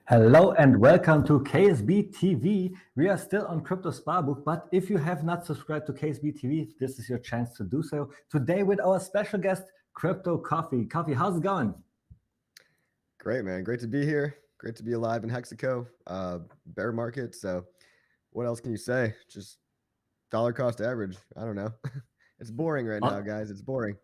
Hello and welcome to KSB TV. We are still on Crypto Sparbook, but if you have not subscribed to KSB TV, this is your chance to do so. Today with our special guest, CryptoCoffee. Coffee, how's it going? Great, man. Great to be here. Great to be alive in Hexico. Bear market. So what else can you say? Just dollar cost average. I don't know. It's boring right now, guys. It's boring.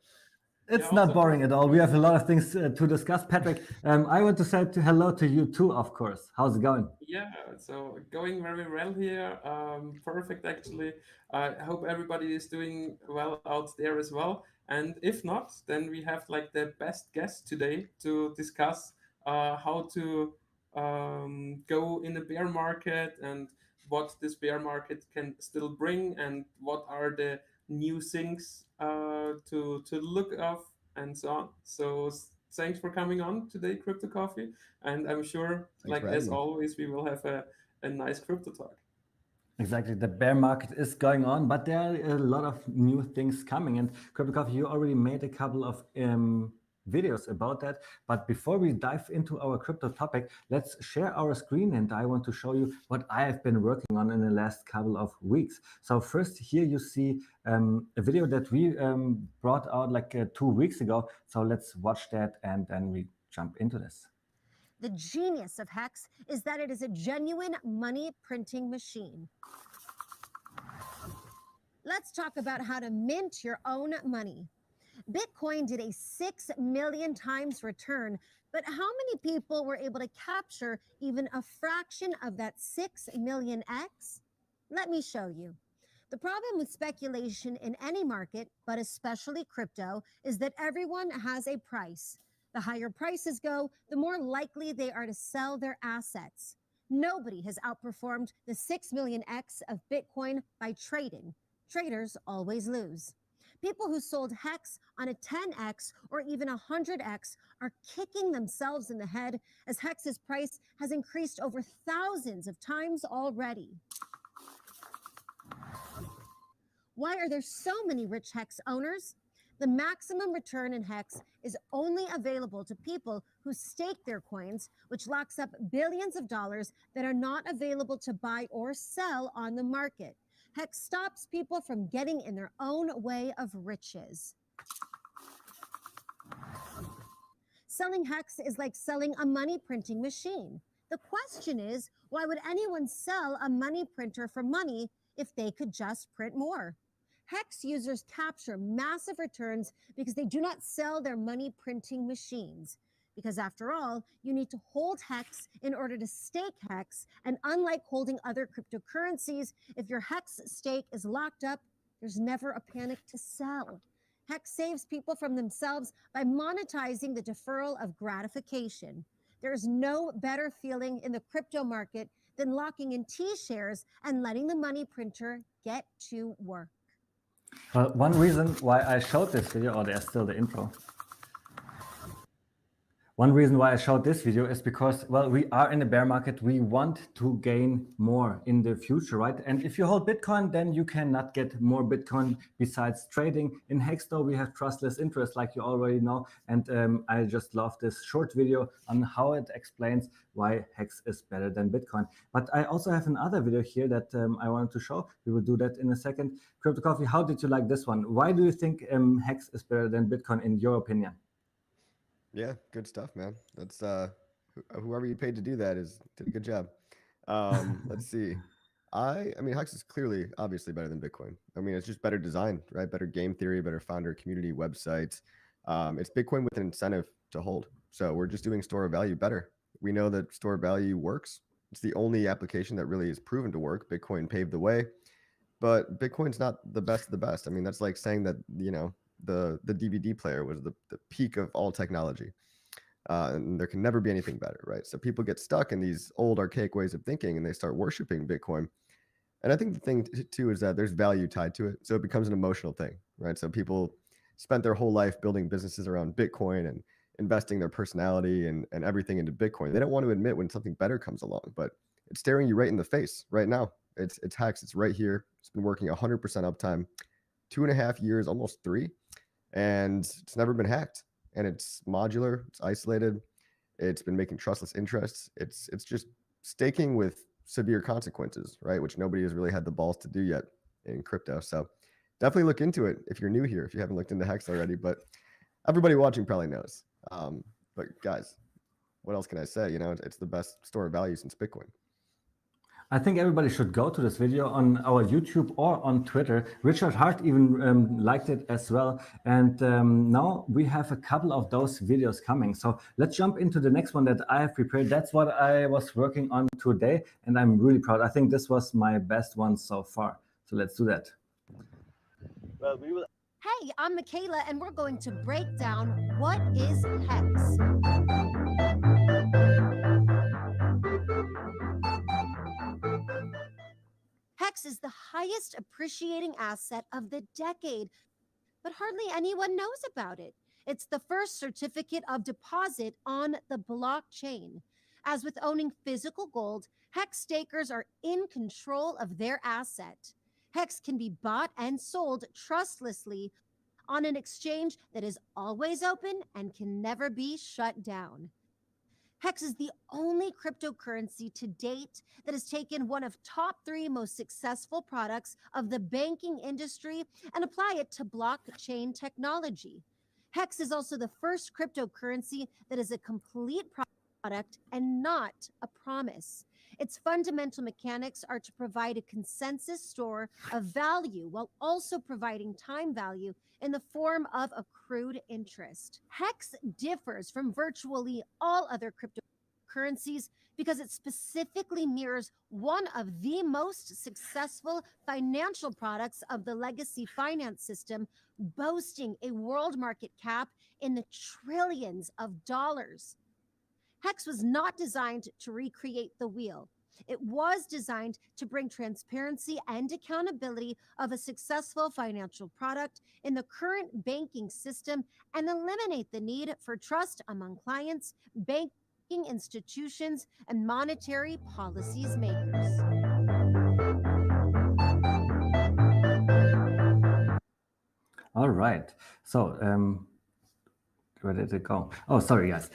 It's not boring at all. We have a lot of things to discuss. Patrick, I want to say hello to you too, of course. How's it going? Yeah, so going very well here. Perfect, actually. I hope everybody is doing well out there as well. And if not, then we have like the best guest today to discuss how to go in the bear market and what this bear market can still bring and what are the new things to look of and so on. So thanks for coming on today, Crypto Coffee. And I'm sure, Thanks like for as having me. always, we will have a nice crypto talk. Exactly. The bear market is going on, but there are a lot of new things coming. And CryptoCoffee, you already made a couple of videos about that. But before we dive into our crypto topic, let's share our screen. And I want to show you what I have been working on in the last couple of weeks. So first here you see a video that we brought out like 2 weeks ago. So let's watch that and then we jump into this. The genius of HEX is that it is a genuine money printing machine. Let's talk about how to mint your own money. Bitcoin did a 6 million times return, but how many people were able to capture even a fraction of that 6 million X? Let me show you. The problem with speculation in any market, but especially crypto, is that everyone has a price. The higher prices go, the more likely they are to sell their assets. Nobody has outperformed the 6 million X of Bitcoin by trading. Traders always lose. People who sold HEX on a 10X or even a 100X are kicking themselves in the head as HEX's price has increased over thousands of times already. Why are there so many rich HEX owners? The maximum return in HEX is only available to people who stake their coins, which locks up billions of dollars that are not available to buy or sell on the market. HEX stops people from getting in their own way of riches. Selling HEX is like selling a money printing machine. The question is, why would anyone sell a money printer for money if they could just print more? HEX users capture massive returns because they do not sell their money printing machines. Because after all, you need to hold HEX in order to stake HEX. And unlike holding other cryptocurrencies, if your HEX stake is locked up, there's never a panic to sell. HEX saves people from themselves by monetizing the deferral of gratification. There is no better feeling in the crypto market than locking in T-shares and letting the money printer get to work. Well, one reason why I showed this video, or there's still the intro. One reason why I showed this video is because, well, we are in a bear market. We want to gain more in the future, right? And if you hold Bitcoin, then you cannot get more Bitcoin besides trading. In HEX, though, we have trustless interest, like you already know. And I just love this short video on how it explains why HEX is better than Bitcoin. But I also have another video here that I wanted to show. We will do that in a second. CryptoCoffee, how did you like this one? Why do you think HEX is better than Bitcoin, in your opinion? Yeah, good stuff, man. That's whoever you paid to do that did a good job. Let's see. I mean, HEX is clearly, obviously better than Bitcoin. I mean, it's just better design, right? Better game theory, better founder community websites. It's Bitcoin with an incentive to hold. So we're just doing store of value better. We know that store of value works. It's the only application that really is proven to work. Bitcoin paved the way, but Bitcoin's not the best of the best. I mean, that's like saying that, the DVD player was the peak of all technology. And there can never be anything better, right? So people get stuck in these old archaic ways of thinking and they start worshiping Bitcoin. And I think the thing too is that there's value tied to it. So it becomes an emotional thing, right? So people spent their whole life building businesses around Bitcoin and investing their personality and everything into Bitcoin. They don't want to admit when something better comes along, but it's staring you right in the face right now. It's HEX. It's right here. It's been working 100% uptime, 2.5 years, almost 3. And it's never been hacked, and it's modular, it's isolated, It's been making trustless interests. It's just staking with severe consequences, right? Which nobody has really had the balls to do yet in crypto. So definitely look into it if you're new here, if you haven't looked into Hex already. But everybody watching probably knows. But guys, what else can I say? You know, it's the best store of value since Bitcoin. I think everybody should go to this video on our YouTube or on Twitter. Richard Hart even liked it as well. And now we have a couple of those videos coming. So let's jump into the next one that I have prepared. That's what I was working on today. And I'm really proud. I think this was my best one so far. So let's do that. Well, Hey, I'm Michaela, and we're going to break down what is HEX. HEX is the highest appreciating asset of the decade, but hardly anyone knows about it. It's the first certificate of deposit on the blockchain. As with owning physical gold, HEX stakers are in control of their asset. HEX can be bought and sold trustlessly on an exchange that is always open and can never be shut down. HEX is the only cryptocurrency to date that has taken one of top 3 most successful products of the banking industry and apply it to blockchain technology. HEX is also the first cryptocurrency that is a complete product and not a promise. Its fundamental mechanics are to provide a consensus store of value while also providing time value in the form of accrued interest. HEX differs from virtually all other cryptocurrencies because it specifically mirrors one of the most successful financial products of the legacy finance system, boasting a world market cap in the trillions of dollars. HEX was not designed to recreate the wheel. It was designed to bring transparency and accountability of a successful financial product in the current banking system and eliminate the need for trust among clients, banking institutions, and monetary policies makers. All right. So where did it go? Oh, sorry, guys.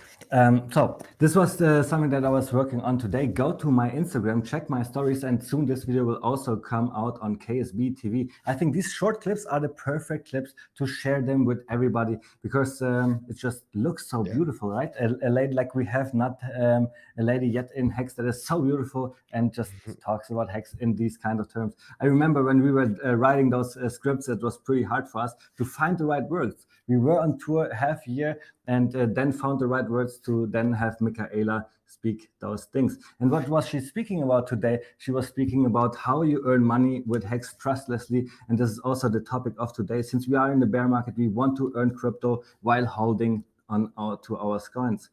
So this was something that I was working on today. Go to my Instagram, check my stories, and soon this video will also come out on KSB TV. I think these short clips are the perfect clips to share them with everybody because it just looks so beautiful, right? A lady like we have not a lady yet in HEX that is so beautiful and just talks about HEX in these kind of terms. I remember when we were writing those scripts, it was pretty hard for us to find the right words. We were on tour half year and then found the right words to then have Michaela speak those things. And what was she speaking about today? She was speaking about how you earn money with HEX trustlessly. And this is also the topic of today. Since we are in the bear market, we want to earn crypto while holding on to our coins.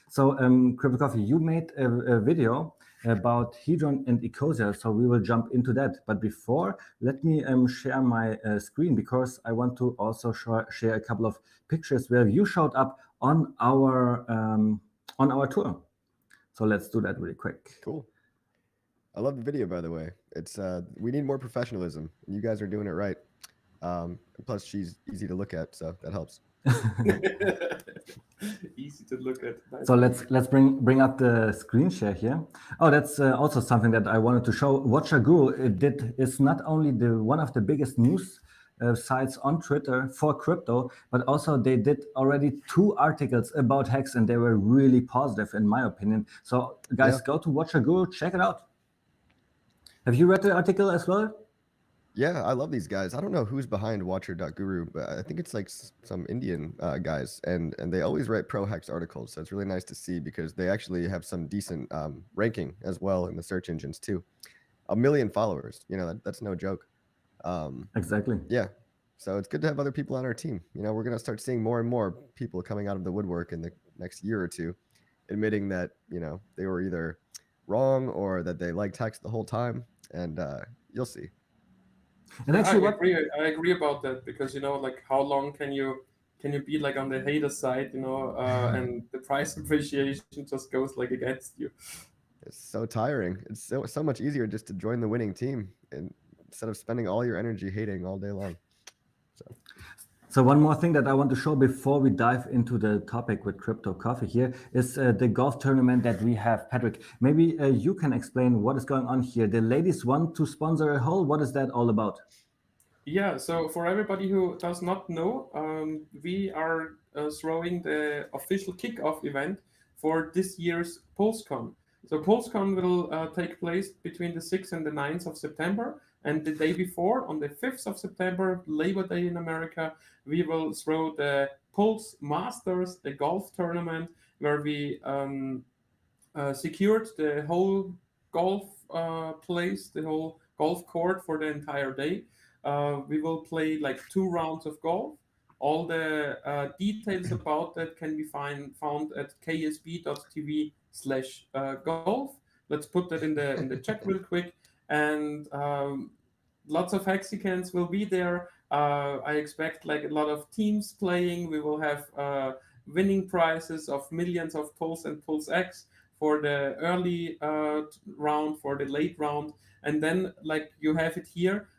So CryptoCoffee, you made a video about Hedron and Ecosia, so we will jump into that. But before, let me share my screen because I want to also share a couple of pictures where you showed up on our tour. So let's do that really quick. Cool. I love the video, by the way. It's we need more professionalism. You guys are doing it right. Plus, she's easy to look at, so that helps. Easy to look at. Nice. So let's bring up the screen share here. Oh, that's also something that I wanted to show. Watcher Guru is not only one of the biggest news sites on Twitter for crypto, but also they did already 2 articles about HEX and they were really positive in my opinion. So guys, go to Watcher Guru, check it out. Have you read the article as well? Yeah, I love these guys. I don't know who's behind Watcher.guru, but I think it's like some Indian guys, and they always write pro HEX articles. So it's really nice to see because they actually have some decent ranking as well in the search engines too. 1 million followers, you know, that's no joke. Exactly. Yeah. So it's good to have other people on our team. You know, we're going to start seeing more and more people coming out of the woodwork in the next year or two, admitting that, you know, they were either wrong or that they liked HEX the whole time. And you'll see. And actually, I agree about that because, you know, like how long can you be like on the hater side, you know, and the price appreciation just goes like against you. It's so tiring. It's so much easier just to join the winning team and instead of spending all your energy hating all day long. So one more thing that I want to show before we dive into the topic with CryptoCoffee here is the golf tournament that we have. Patrick, maybe you can explain what is going on here. The ladies want to sponsor a hole. What is that all about? Yeah, so for everybody who does not know, we are throwing the official kickoff event for this year's PulseCon. So PulseCon will take place between the 6th and the 9th of September. And the day before, on the 5th of September, Labor Day in America, we will throw the Pulse Masters, the golf tournament, where we secured the whole golf place, the whole golf court for the entire day. We will play like 2 rounds of golf. All the details about that can be found at ksb.tv/golf. Let's put that in the chat real quick. And lots of Hexicans will be there. I expect like a lot of teams playing. We will have winning prizes of millions of Pulse and Pulse X for the early round, for the late round, and then like you have it here.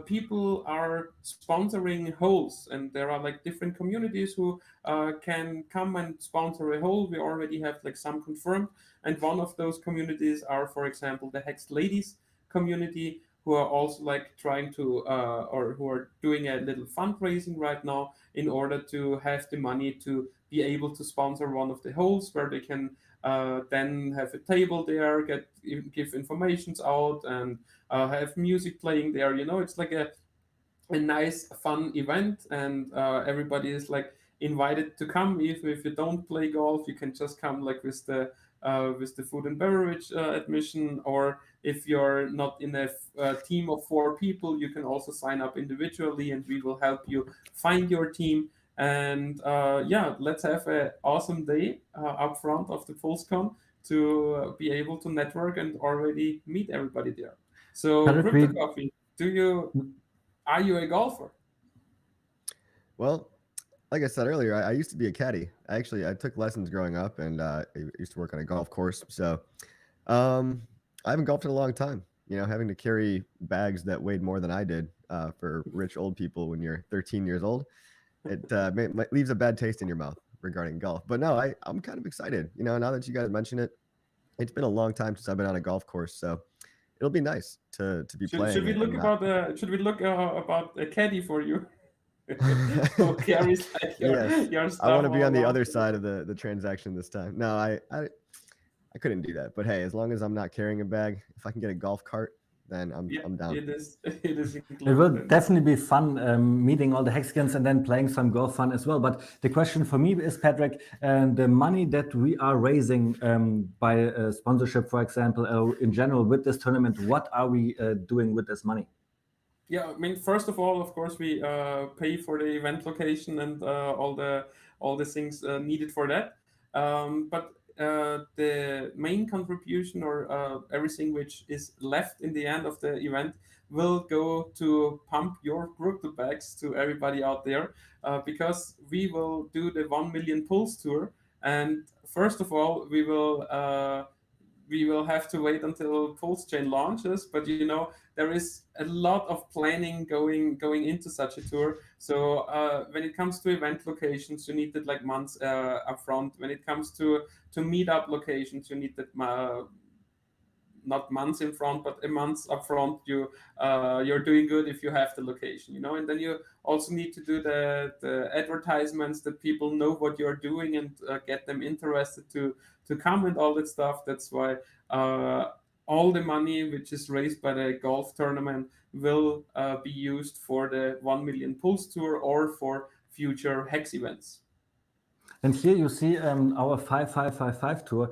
People are sponsoring holes, and there are like different communities who can come and sponsor a hole. We already have like some confirmed, and one of those communities are, for example, the Hex Ladies community, who are also like trying to or who are doing a little fundraising right now in order to have the money to be able to sponsor one of the holes, where they can then have a table there, give informations out, and have music playing there. You know, it's like a nice fun event, and everybody is like invited to come. If you don't play golf, you can just come like with the food and beverage admission, or if you're not in a team of 4 people, you can also sign up individually, and we will help you find your team. And yeah, let's have an awesome day up front of the PulseCon to be able to network and already meet everybody there. So, Patrick, Crypto Coffee, are you a golfer? Well, like I said earlier, I used to be a caddy. I took lessons growing up, and I used to work on a golf course. So I haven't golfed in a long time. You know, having to carry bags that weighed more than I did for rich old people when you're 13 years old, it leaves a bad taste in your mouth regarding golf. But no, I'm kind of excited. You know, now that you guys mention it, it's been a long time since I've been on a golf course, so it'll be nice to be playing. Should we look about a caddy for you? Who carries like Yes, your I want to stuff be all on the around other you? side of the transaction this time. No, I couldn't do that. But hey, as long as I'm not carrying a bag, if I can get a golf cart, then Yeah, I'm down. it is It will included. definitely be fun meeting all the Hexicans and then playing some golf fun as well. But the question for me is, Patrick, the money that we are raising by sponsorship, for example, in general with this tournament, what are we doing with this money? Yeah, I mean, first of all, of course, we pay for the event location and all the things needed for that. But the main contribution, or everything which is left in the end of the event, will go to pump your crypto bags to everybody out there, because we will do the 1 million Pulse tour. And first of all, we will have to wait until Pulse Chain launches, but you know there is a lot of planning going into such a tour. So when it comes to event locations, you need that like months upfront. When it comes to meetup locations, you need that not months in front, but a month up front. You're doing good if you have the location, you know. And then you also need to do the advertisements, that people know what you're doing, and get them interested to come and all that stuff. That's why all the money which is raised by the golf tournament will be used for the 1 million Pulse tour or for future Hex events. And here you see our 5555 tour.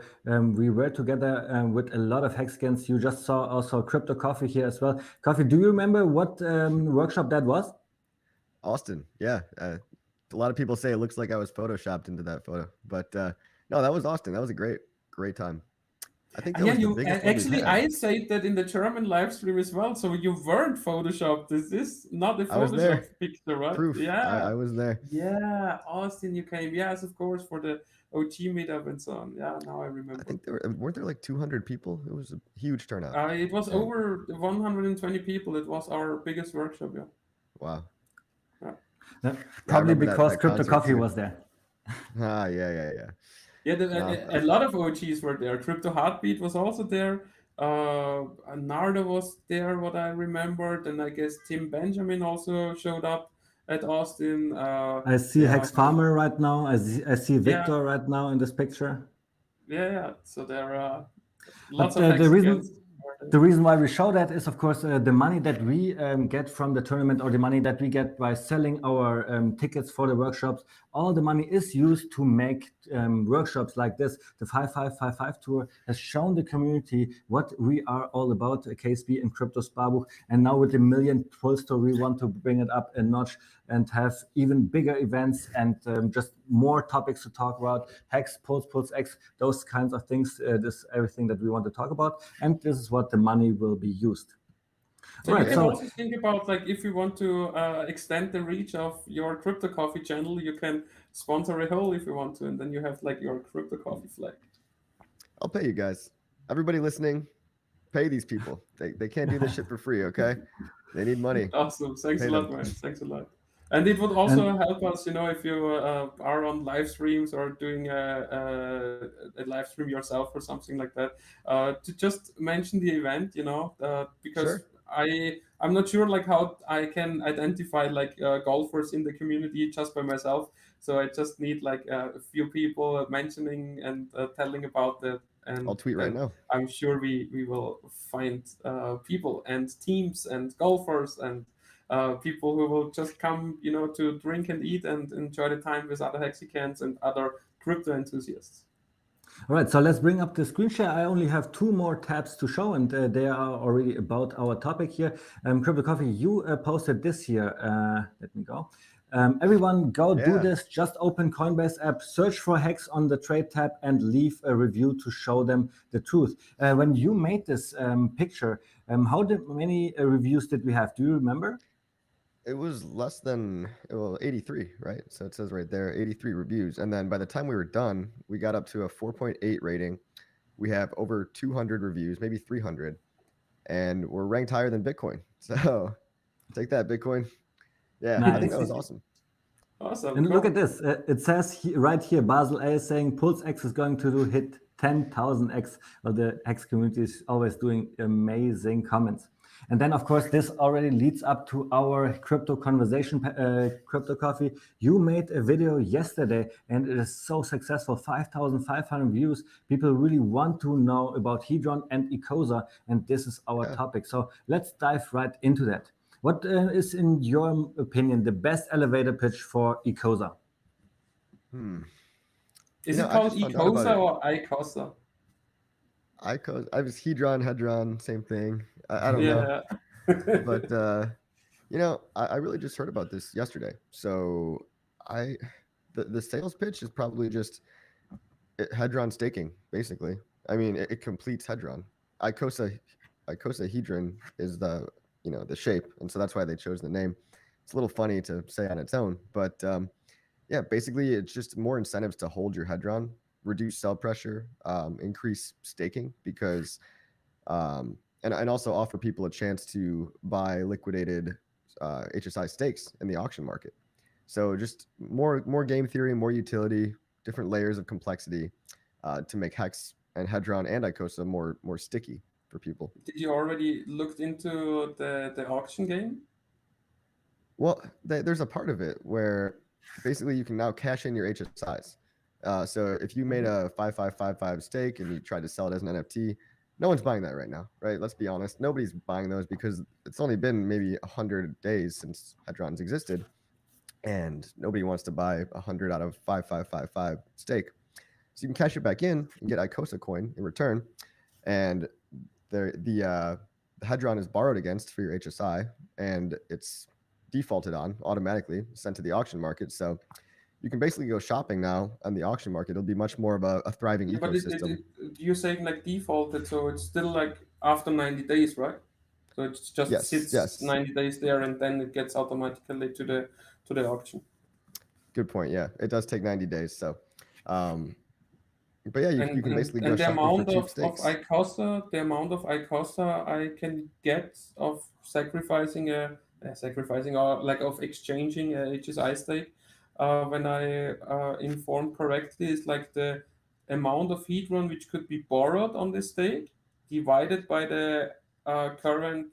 We were together with a lot of Hexicans. You just saw also CryptoCoffee here as well. Coffee, do you remember what workshop that was? Austin, yeah. A lot of people say it looks like I was photoshopped into that photo, but no, that was Austin. That was a great time. I think that Yeah, was the you biggest one we've actually, had. I said that in the German live stream as well. So you weren't photoshopped. This is not a I was there. Photoshop picture, right? Proof. Yeah. I was there. Yeah, Austin, you came. Yes, of course, for the OG meetup and so on. Yeah, now I remember. I think weren't there like 200 people? It was a huge turnout. It was over 120 people. It was our biggest workshop. Yeah. Wow. Probably remember because that concert CryptoCoffee too. was there. Yeah. Yeah, No, a lot of OGs were there. Crypto Heartbeat was also there. Nardo was there, what I remembered, and I guess Tim Benjamin also showed up at Austin. I see Yeah, Hex Farmer right now. I see yeah, Victor right now in this picture. yeah. So there are lots But of Hexicans. the reason why we show that is, of course, the money that we get from the tournament, or the money that we get by selling our tickets for the workshops. All the money is used to make workshops like this. The 5555 tour has shown the community what we are all about, KSB and Crypto Sparbuch. And now with the million Pulse tour, we want to bring it up a notch and have even bigger events and just more topics to talk about. Hex, Pulse X, those kinds of things. This everything that we want to talk about, and this is what the money will be used. So All you right, can so also think about, like, if you want to extend the reach of your Crypto Coffee channel, you can sponsor a hole if you want to, and then you have like your Crypto Coffee flag. I'll pay you guys. Everybody listening, pay these people. They can't do this shit for free, okay? They need money. Awesome. Thanks Pay a lot, them. man. Thanks a lot. And it would also And- help us, if you are on live streams or doing a live stream yourself or something like that, to just mention the event, because Sure. I'm not sure like how I can identify like golfers in the community just by myself. So I just need like a few people mentioning and telling about that. And I'll tweet right then now. I'm sure we will find people and teams and golfers and people who will just come, to drink and eat and enjoy the time with other Hexicans and other crypto enthusiasts. all right, so let's bring up the screen share. I only have 2 more tabs to show, and they are already about our topic here. Crypto Coffee, you posted this here. Let me go. Everyone go do Yeah. this. Just open Coinbase app, search for Hex on the trade tab, and leave a review to show them the truth. When you made this picture, how many reviews did we have? Do you remember? It was less than 83, right? So it says right there 83 reviews. And then by the time we were done, we got up to a 4.8 rating. We have over 200 reviews, maybe 300, and we're ranked higher than Bitcoin. So take that, Bitcoin. Yeah, I think that was Nice. awesome. Awesome. And Cool. look at this. It says right here, Basel A is saying Pulse X is going to hit 10,000x. Well, the Hex community is always doing amazing comments. And then, of course, this already leads up to our crypto conversation, Crypto Coffee. You made a video yesterday, and it is so successful, 5,500 views. People really want to know about Hedron and Ecosa, and this is our topic. So let's dive right into that. What is, in your opinion, the best elevator pitch for Ecosa? Is You it know, I called just found out about Ecosa it. or Icosa? I was Hedron, same thing. I don't know. Yeah. But I really just heard about this yesterday. So the sales pitch is probably just Hedron staking, basically. I mean, it completes Hedron. Icosa Hedron is the shape, and so that's why they chose the name. It's a little funny to say on its own, but yeah, basically it's just more incentives to hold your Hedron, reduce sell pressure, increase staking, because and also offer people a chance to buy liquidated HSI stakes in the auction market. So just more game theory, more utility, different layers of complexity to make Hex and Hedron and Icosa more sticky for people. Did you already looked into the auction game? Well, there's a part of it where basically you can now cash in your HSIs. So if you made a 5555 stake and you tried to sell it as an NFT, no one's buying that right now, right? Let's be honest. Nobody's buying those because it's only been maybe 100 days since Hedron's existed, and nobody wants to buy 100 out of 5555 stake. So you can cash it back in and get Icosa coin in return, and the Hedron is borrowed against for your HSI, and it's defaulted on automatically, sent to the auction market. So you can basically go shopping now on the auction market. It'll be much more of a thriving Yeah, but ecosystem. you're saying like defaulted, so it's still like after 90 days, right? So it just sits 90 days there, and then it gets automatically to the auction. Good point. Yeah, it does take 90 days. So, but yeah, you can basically go and the shopping for amount cheap of stakes. Icosa, I can get of sacrificing a sacrificing or like of exchanging a HSI stake, when I informed correctly, is like the amount of Hedron which could be borrowed on this stake divided by the current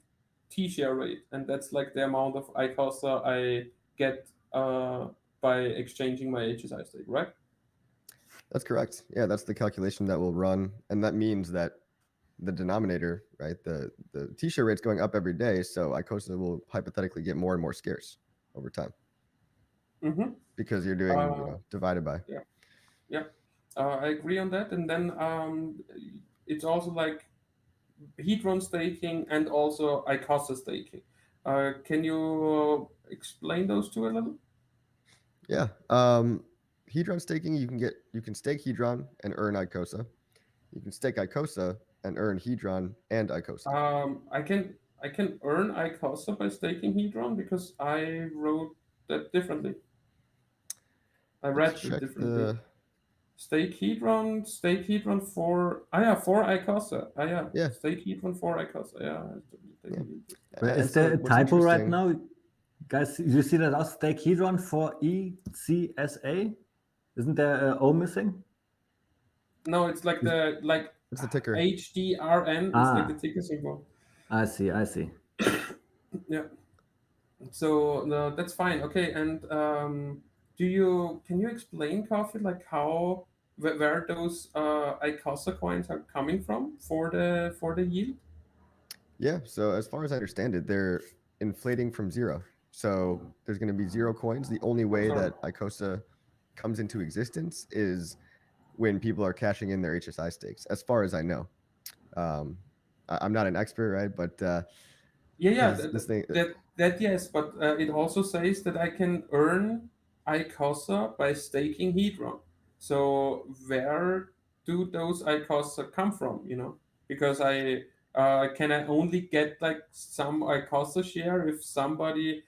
T-share rate, and that's like the amount of ICOSA I get by exchanging my HSI stake, right? That's correct. Yeah, that's the calculation that will run, and that means that the denominator, right, the T-share rate's going up every day, so ICOSA will hypothetically get more and more scarce over time Mm-hmm. because you're doing, divided by. Yeah, yeah, I agree on that. And then it's also like Hedron staking and also ICOSA staking. Can you explain those two a little? Yeah. Hedron staking, you can stake Hedron and earn ICOSA. You can stake ICOSA and earn Hedron and ICOSA. I can earn ICOSA by staking Hedron because I wrote that differently. I read Let's it check differently. the. Stake Hedron for for ICOSA. Yeah. Stake Hedron for ICOSA. Yeah. But And is there so a what's typo right interesting- now? Guys, you see that as stake Hedron for ECSA? Isn't there an O missing? No, it's like It's the ticker. HDRN. It's like the ticker symbol. I see. Yeah. So no, that's fine. Okay, and can you explain, Coffee, like how where those ICOSA coins are coming from for the yield? Yeah. So as far as I understand it, they're inflating from zero. So there's going to be 0 coins. The only way Sorry. that ICOSA comes into existence is when people are cashing in their HSI stakes, as far as I know. I'm not an expert, right? But Yeah, this thing. that yes, but it also says that I can earn ICOSA by staking Hedron. So where do those ICOSA come from? Because I only get like some ICOSA share if somebody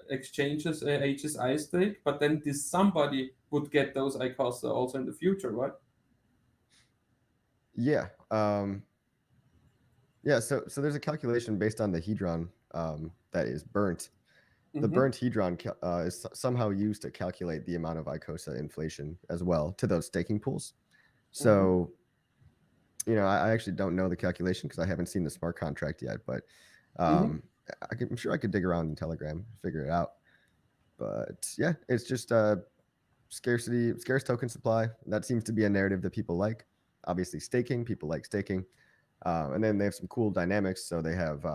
exchanges a HSI stake, but then this somebody would get those ICOSA also in the future, right? Yeah. Yeah. So there's a calculation based on the Hedron that is burnt. The Mhm. burnt Hedron is somehow used to calculate the amount of ICOSA inflation as well to those staking pools. So, I actually don't know the calculation because I haven't seen the smart contract yet, but I'm sure I could dig around in Telegram, figure it out. But yeah, it's just scarce token supply. That seems to be a narrative that people like. Obviously, people like staking. And then they have some cool dynamics. So they have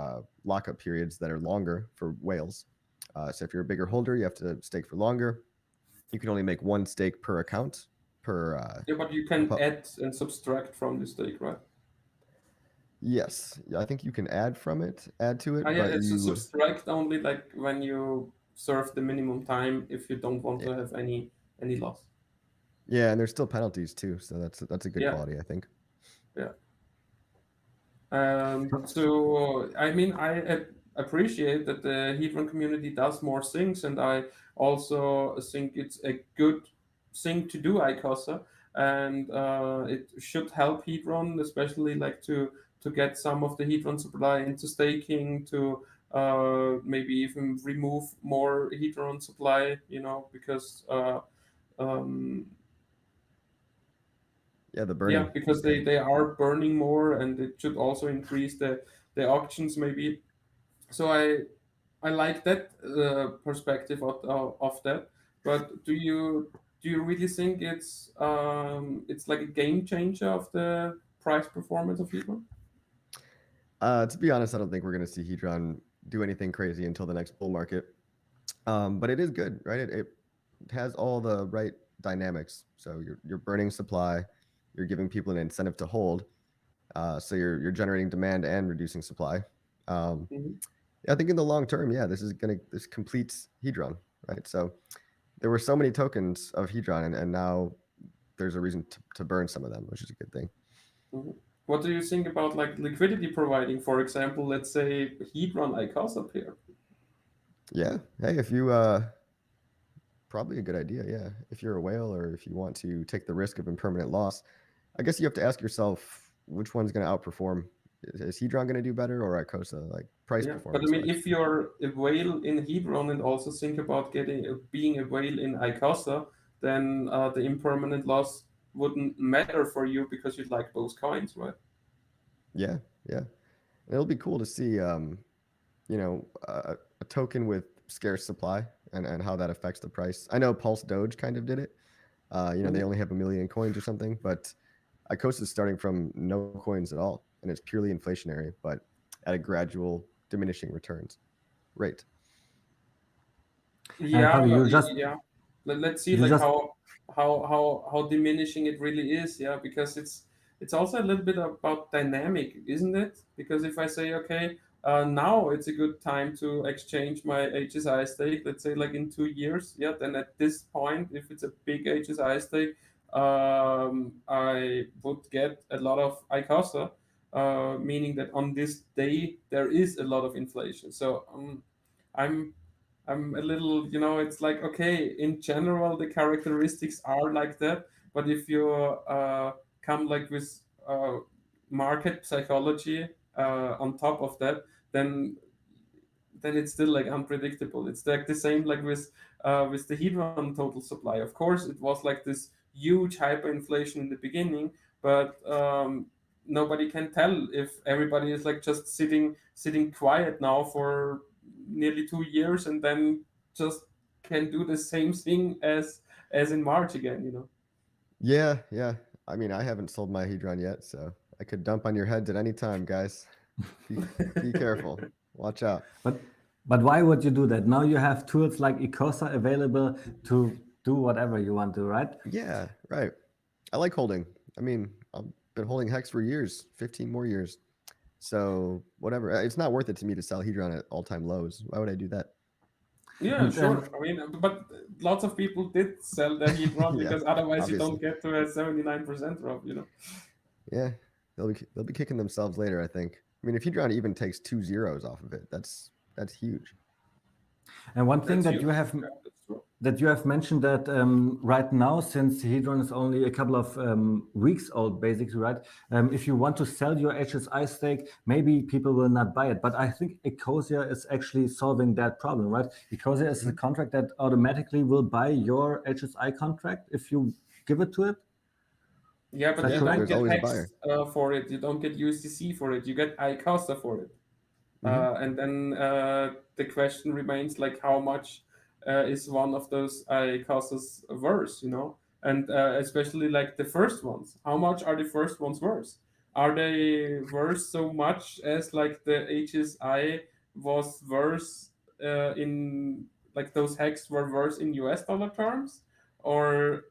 lockup periods that are longer for whales. So if you're a bigger holder, you have to stake for longer. You can only make 1 stake per account. Yeah, but you can add and subtract from the stake, right? Yes, I think you can add to it, Yeah, but it's you subtract only like when you serve the minimum time if you don't want to have any loss. Yeah, and there's still penalties too, so that's a good quality, I think. Yeah. So I mean, I appreciate that the Hedron community does more things, and I also think it's a good thing to do, ICOSA, and it should help Hedron, especially like to get some of the Hedron supply into staking, to maybe even remove more Hedron supply, because the burning. because they are burning more, and it should also increase the auctions maybe. So I like that perspective of that. But do you really think it's like a game changer of the price performance of Hedron? To be honest, I don't think we're going to see Hedron do anything crazy until the next bull market. But it is good, right? It has all the right dynamics. So you're burning supply, you're giving people an incentive to hold. So you're generating demand and reducing supply. I think in the long term, this completes Hedron, right? So there were so many tokens of Hedron, and now there's a reason to burn some of them, which is a good thing. What do you think about like liquidity providing? For example, let's say Hedron ICOSA pair. Yeah. Hey, if you probably a good idea. Yeah. If you're a whale or if you want to take the risk of impermanent loss, I guess you have to ask yourself which one's going to outperform Is Hedron going to do better or Icosa, like price Yeah, but I performance mean, wise? if you're a whale in Hedron and also think about being a whale in Icosa, then the impermanent loss wouldn't matter for you because you'd like both coins, right? Yeah, yeah. It'll be cool to see, a token with scarce supply and how that affects the price. I know Pulse Doge kind of did it. They only have 1 million coins or something, but Icosa is starting from no coins at all, and it's purely inflationary, but at a gradual diminishing returns rate. And Yeah, Pavi, but you just yeah. Let's see you like just how diminishing it really is, yeah, because it's also a little bit about dynamic, isn't it? Because if I say, okay, now it's a good time to exchange my HSI stake, let's say like in 2 years, yeah, then at this point, if it's a big HSI stake, I would get a lot of ICOSA, meaning that on this day there is a lot of inflation. So I'm I'm a little, it's like, okay, in general, the characteristics are like that. But if you come like with market psychology on top of that, then it's still like unpredictable. It's like the same like with the Hedron total supply. Of course, it was like this huge hyperinflation in the beginning, but nobody can tell if everybody is like just sitting quiet now for nearly 2 years and then just can do the same thing as in March again. Yeah, yeah. I mean, I haven't sold my Hedron yet, so I could dump on your heads at any time, guys. Be careful. Watch out. but why would you do that? Now you have tools like Icosa available to do whatever you want to, right? Yeah, right. I like holding. I mean, I've been holding Hex for years, 15 more years. So whatever. It's not worth it to me to sell Hedron at all-time lows. Why would I do that? Yeah, And sure. I mean, but lots of people did sell their Hedron Yeah, because otherwise you obviously. don't get to a 79% drop. Yeah, they'll be kicking themselves later, I think. I mean, if Hedron even takes 2 zeros off of it, that's huge. one thing That's that huge. you have Yeah, that's true. mentioned that right now, since Hedron is only a couple of weeks old, basically, right? If you want to sell your HSI stake, maybe people will not buy it. But I think Ecosia is actually solving that problem, right? Ecosia is a contract that automatically will buy your HSI contract if you give it to it. Yeah, Is but that you Yeah, don't correct? there's get always a buyer. Hex for it. You don't get USDC for it. You get ICOSA for it. Hmm. And then the question remains like how much is one of those ICOSAs worth? And especially like the first ones. How much are the first ones worth? Are they worth so much as like the HSI was worth in like those Hex were worth in US dollar terms? Or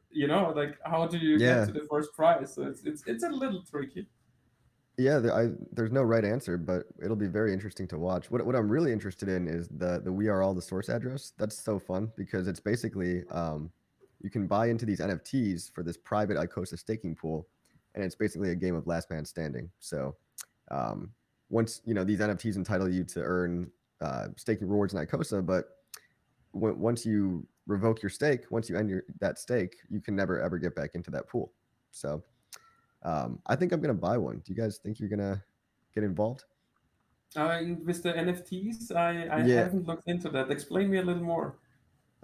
like how do you get Yeah, to the first price? So it's a little tricky. yeah. There's no right answer, but it'll be very interesting to watch. What I'm really interested in is the we are all the source address. That's so fun because it's basically you can buy into these NFTs for this private Icosa staking pool, and it's basically a game of last man standing. So um, once these NFTs entitle you to earn staking rewards in Icosa, but once you revoke your stake, once you end that stake, you can never ever get back into that pool. So I think I'm gonna buy one. Do you guys think you're gonna get involved? And with the NFTs, I Yeah. haven't looked into that. Explain me a little more.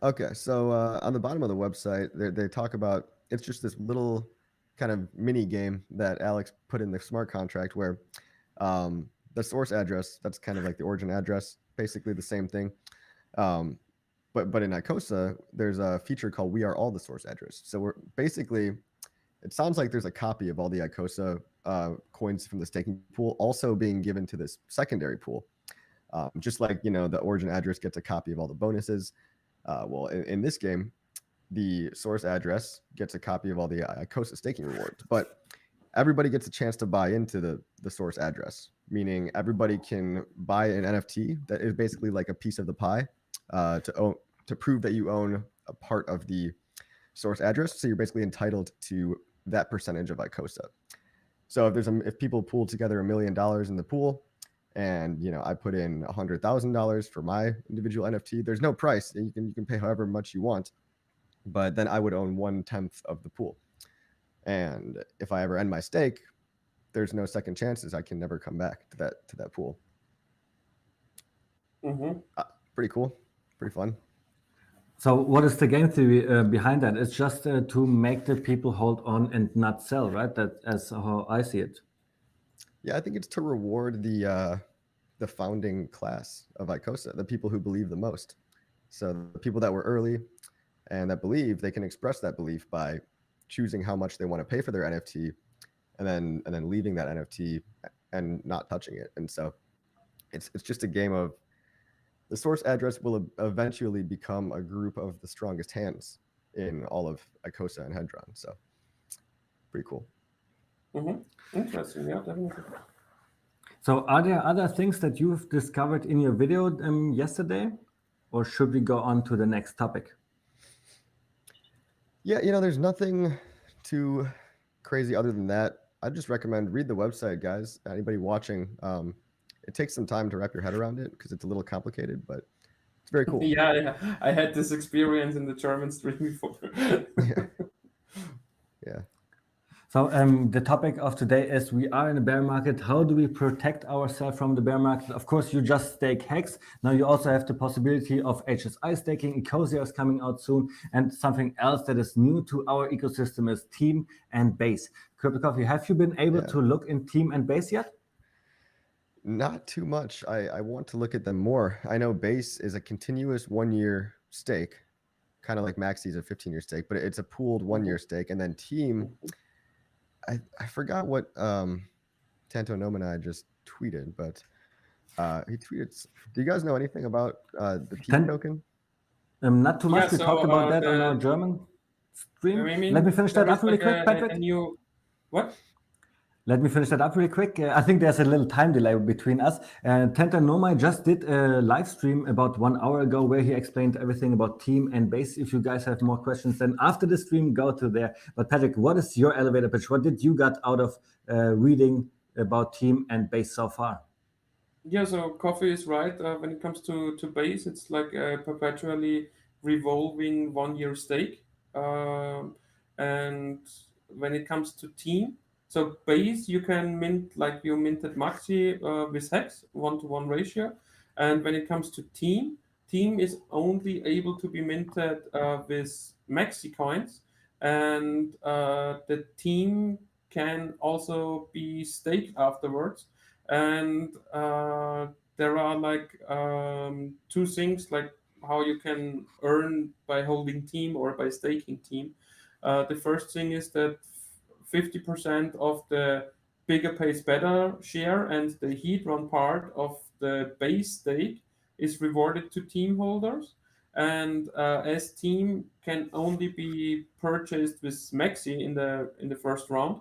Okay. So on the bottom of the website, they talk about it's just this little kind of mini game that Alex put in the smart contract where the source address, that's kind of like the origin address, basically the same thing. Um, but in Icosa, there's a feature called We Are All the Source Address. So we're basically, it sounds like there's a copy of all the Icosa coins from the staking pool also being given to this secondary pool. Just like, the origin address gets a copy of all the bonuses. Well, in this game, the source address gets a copy of all the Icosa staking rewards, but everybody gets a chance to buy into the source address, meaning everybody can buy an NFT that is basically like a piece of the pie to prove that you own a part of the source address. So you're basically entitled to that percentage of Icosa. So if people pool together $1 million in the pool, and I put in $100,000 for my individual NFT, there's no price. You can pay however much you want, but then I would own 1/10 of the pool. And if I ever end my stake, there's no second chances. I can never come back to that pool. Pretty cool, pretty fun. So what is the game theory behind that? It's just to make the people hold on and not sell, right? That as how I see it. Yeah, I think it's to reward the founding class of Icosa, the people who believe the most. So the people that were early and that believe, they can express that belief by choosing how much they want to pay for their NFT, and then leaving that NFT and not touching it. And so it's just a game of the source address will eventually become a group of the strongest hands in all of Icosa and Hedron. So pretty cool. Interesting, yeah, definitely. So are there other things that you've discovered in your video yesterday, or should we go on to the next topic? Yeah, there's nothing too crazy other than that. I just recommend read the website, guys. Anybody watching, it takes some time to wrap your head around it because it's a little complicated, but it's very cool. Yeah, I had this experience in the German stream before. Yeah. So the topic of today is we are in a bear market. How do we protect ourselves from the bear market? Of course, you just stake HEX. Now you also have the possibility of HSI staking. Ecosia is coming out soon. And something else that is new to our ecosystem is Team and Base. CryptoCoffee, have you been able to look in Team and Base yet? Not too much. I want to look at them more. I know Base is a continuous 1-year stake, kind of like Maxi's a 15-year stake, but it's a pooled 1-year stake. And then Team, I forgot what Tanto Nomanai just tweeted, but he tweeted. Do you guys know anything about the Team token? Not too much. Yeah, We so, talked about that on our German stream. Let me finish that up really quick, Patrick. What? Let me finish that up really quick. I think there's a little time delay between us. Tenta Nomai just did a live stream about 1 hour ago where he explained everything about Team and Base. If you guys have more questions, then after the stream, go to there. But Patrick, what is your elevator pitch? What did you got out of reading about Team and Base so far? Yeah, so Coffee is right. When it comes to Base, it's like a perpetually revolving 1-year stake. And when it comes to Team, so Base, you can mint like you minted Maxi with HEX, 1-to-1 ratio. And when it comes to Team is only able to be minted with Maxi coins. And the Team can also be staked afterwards. And there are like 2 things, like how you can earn by holding Team or by staking Team. The first thing is that 50% of the bigger pays better share and the Hedron part of the base stake is rewarded to Team holders. And as Team can only be purchased with Maxi in the first round,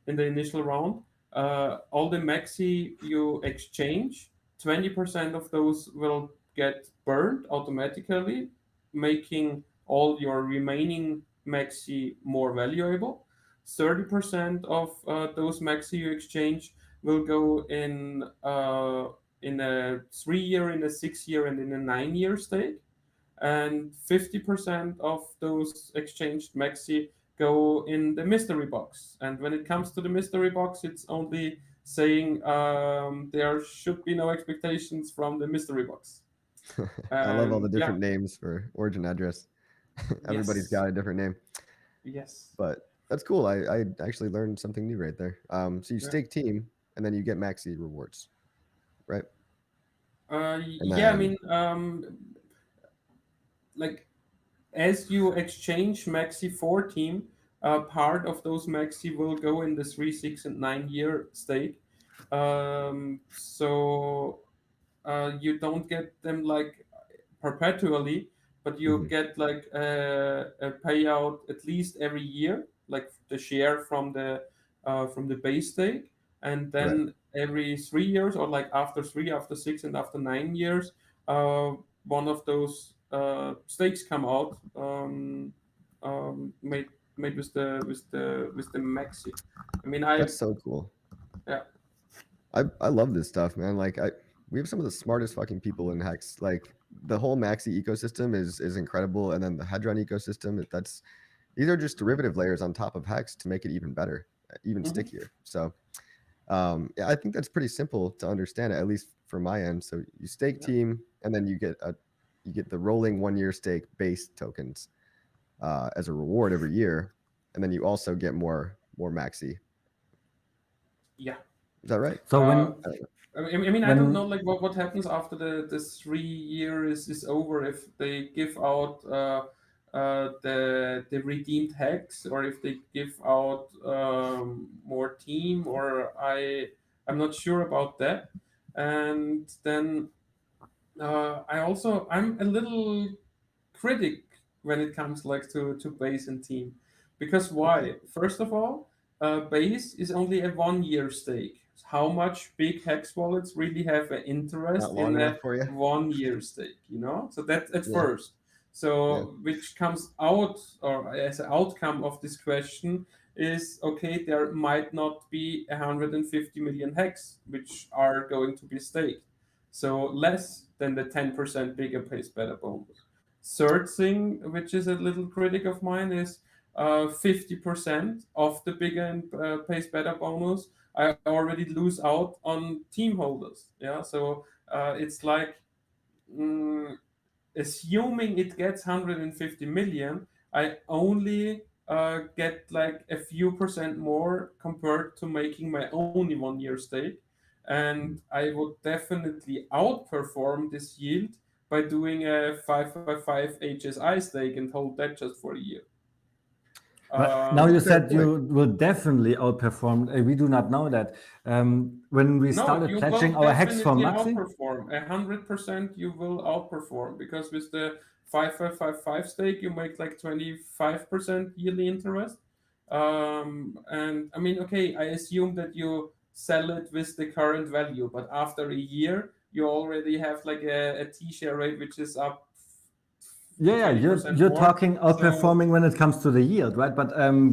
in the initial round, all the Maxi you exchange, 20% of those will get burned automatically, making all your remaining Maxi more valuable. 30% of those Maxi you exchange will go in a 3-year, in a 6-year, and in a 9-year stake. And 50% of those exchanged Maxi go in the mystery box. And when it comes to the mystery box, it's only saying there should be no expectations from the mystery box. I love all the different names for origin address. Everybody's got a different name. Yes. But that's cool. I actually learned something new right there. So you stake Team and then you get Maxi rewards, right? Yeah, I mean, like as you exchange Maxi for Team, part of those Maxi will go in the 3, 6, and 9-year stake. So you don't get them like perpetually, but you get like a payout at least every year, like the share from the base stake, and then every 3 years, or like after 3, after 6, and after 9 years, one of those stakes come out, made with the Maxi. I mean, that's so cool. Yeah. I love this stuff, man. Like we have some of the smartest fucking people in Hex. Like the whole Maxi ecosystem is incredible, and then the Hedron ecosystem. These are just derivative layers on top of Hex to make it even better, even stickier. So Yeah, I think that's pretty simple to understand, at least from my end. So you stake Yeah. team, and then you get the rolling 1 year stake base tokens as a reward every year, and then you also get more maxi. Yeah. Is that right? So Uh, when I mean, I don't know when like what happens after the 3 year is over, if they give out the redeemed hex, or if they give out more team, or I'm not sure about that. And then I'm a little critic when it comes like to base and team, because Okay. why? First of all, base is only a 1 year stake. How much big hex wallets really have an interest Not long in enough a for you? 1 year stake, so that's at Yeah. first. Yeah. So which comes out, or as an outcome of this question, is okay, there might not be 150 million hex which are going to be staked, so less than the 10% bigger pays better bonus. Third thing, which is a little critic of mine, is 50% of the bigger and pays better bonus I already lose out on team holders. Yeah, so it's like, mm, assuming it gets 150 million, I only get like a few percent more compared to making my only 1 year stake. And I would definitely outperform this yield by doing a 555 HSI stake and hold that just for a year. But now That's a you Um, fair said point. you will definitely outperform. We do not know that. When we No, started you pledging will our hex for definitely Maxi, outperform. 100% you will outperform, because with the 5555 stake, you make like 25% yearly interest. And I mean, okay, I assume that you sell it with the current value, but after a year, you already have like a T share rate which is up yeah, you're 20% more. talking So outperforming when it comes to the yield, right? But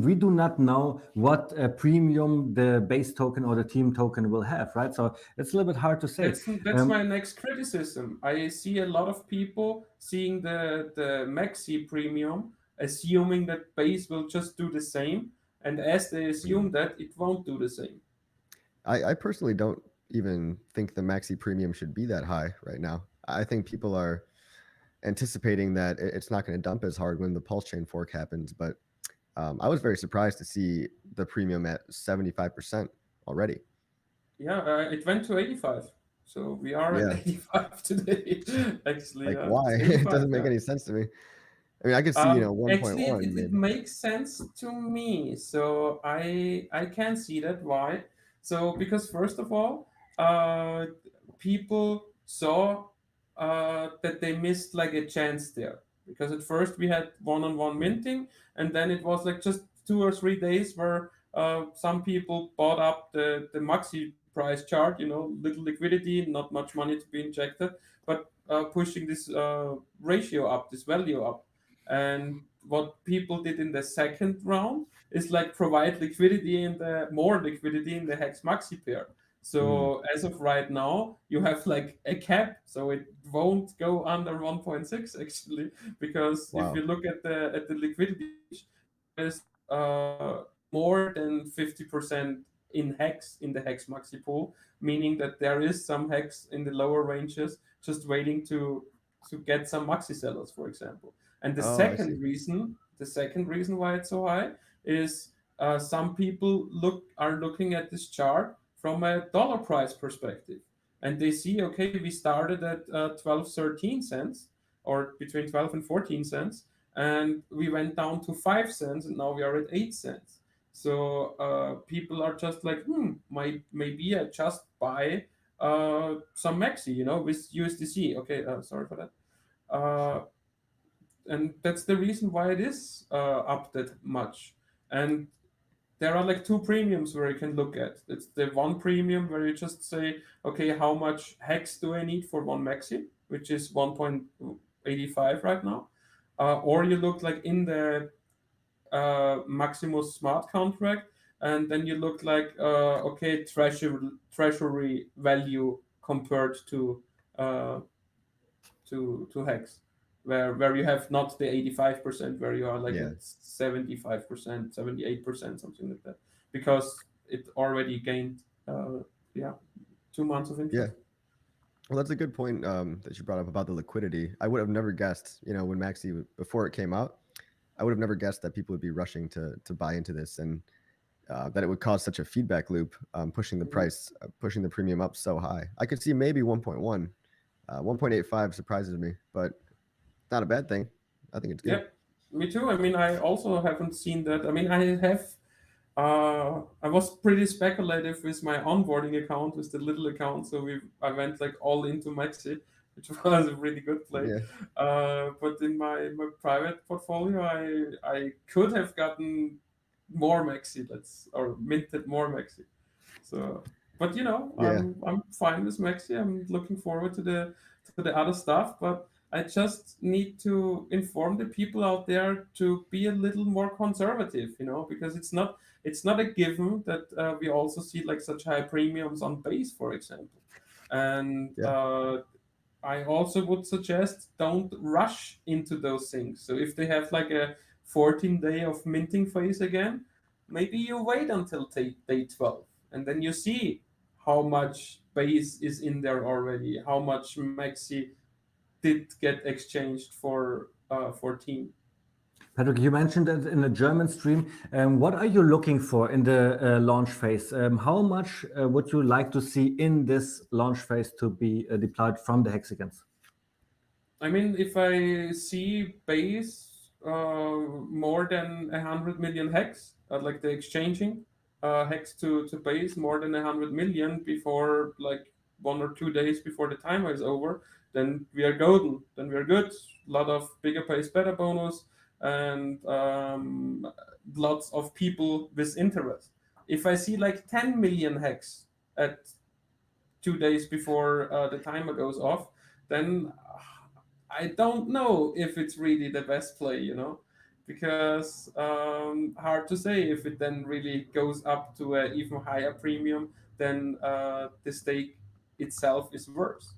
we do not know what premium the base token or the team token will have, right? So it's a little bit hard to say. that's my next criticism. I see a lot of people seeing the maxi premium, assuming that base will just do the same, and as they assume that, it won't do the same. I personally don't even think the maxi premium should be that high right now. I think people are anticipating that it's not going to dump as hard when the pulse chain fork happens. But I was very surprised to see the premium at 75% already. Yeah, it went to 85. So we are at Yeah. 85 today. Actually, Like, yeah, why? it's It 85. doesn't make Yeah. any sense to me. I mean, I could see, Actually, 1.1 it maybe. makes sense to me. So I can see that. Why? So because first of all, people saw that they missed like a chance there, because at first we had one-on-one minting, and then it was like just 2 or 3 days where some people bought up the maxi price chart. Little liquidity, not much money to be injected, but pushing this ratio up, this value up. And what people did in the second round is like provide liquidity in the more liquidity in the Hex Maxi pair. Mm, So as of right now, you have like a cap, so it won't go under 1.6 actually, because if you wow. look at the liquidity, there is more than 50% in hex in the hex maxi pool, meaning that there is some hex in the lower ranges just waiting to get some maxi sellers, for example. And the Oh, I see. second reason, why it's so high is some people are looking at this chart from a dollar price perspective, and they see, okay, we started at 12, 13 cents, or between 12 and 14 cents, and we went down to 5 cents, and now we are at 8 cents. So people are just like, maybe I just buy some maxi, with USDC. Okay, sorry for that. Uh, and that's the reason why it is up that much. And there are like two premiums where you can look at. It's the one premium where you just say, okay, how much hex do I need for one maxi, which is 1.85 right now. Or you look like in the Maximus smart contract, and then you look like, okay, treasury value compared uh, to hex, where you have not the 85%, where you are like Yeah. at 75%, 78%, something like that, because it already gained yeah, 2 months of Yeah. interest. Well, that's a good point that you brought up about the liquidity. I would have never guessed, when Maxi before it came out, I would have never guessed that people would be rushing to buy into this, and that it would cause such a feedback loop, pushing the Mhm. price, pushing the premium up so high. I could see maybe 1.1, 1.85 surprises me, but not a bad thing. I think it's Yeah, good. me too. I mean, I also haven't seen that. I mean, I was pretty speculative with my onboarding account, with the little account. So I went like all into Maxi, which was a really good play. Yeah. But in my private portfolio, I could have gotten more Maxi, or minted more Maxi. So, but Yeah. I'm fine with Maxi. I'm looking forward to the other stuff, but I just need to inform the people out there to be a little more conservative, because it's not a given that we also see like such high premiums on base, for example, and Yeah. I also would suggest don't rush into those things. So if they have like a 14-day of minting phase again, maybe you wait until day 12 and then you see how much base is in there already, how much Maxi did get exchanged for team. Patrick, you mentioned it in a German stream. What are you looking for in the launch phase? How much would you like to see in this launch phase to be deployed from the Hexicans? I mean, if I see base more than 100 million hex, like the exchanging hex to base more than 100 million before like 1 or 2 days before the timer is over, then we are golden. Then we are good. A lot of bigger pays better bonus and lots of people with interest. If I see like 10 million hex at 2 days before the timer goes off, then I don't know if it's really the best play, because hard to say if it then really goes up to an even higher premium than the stake itself is worth.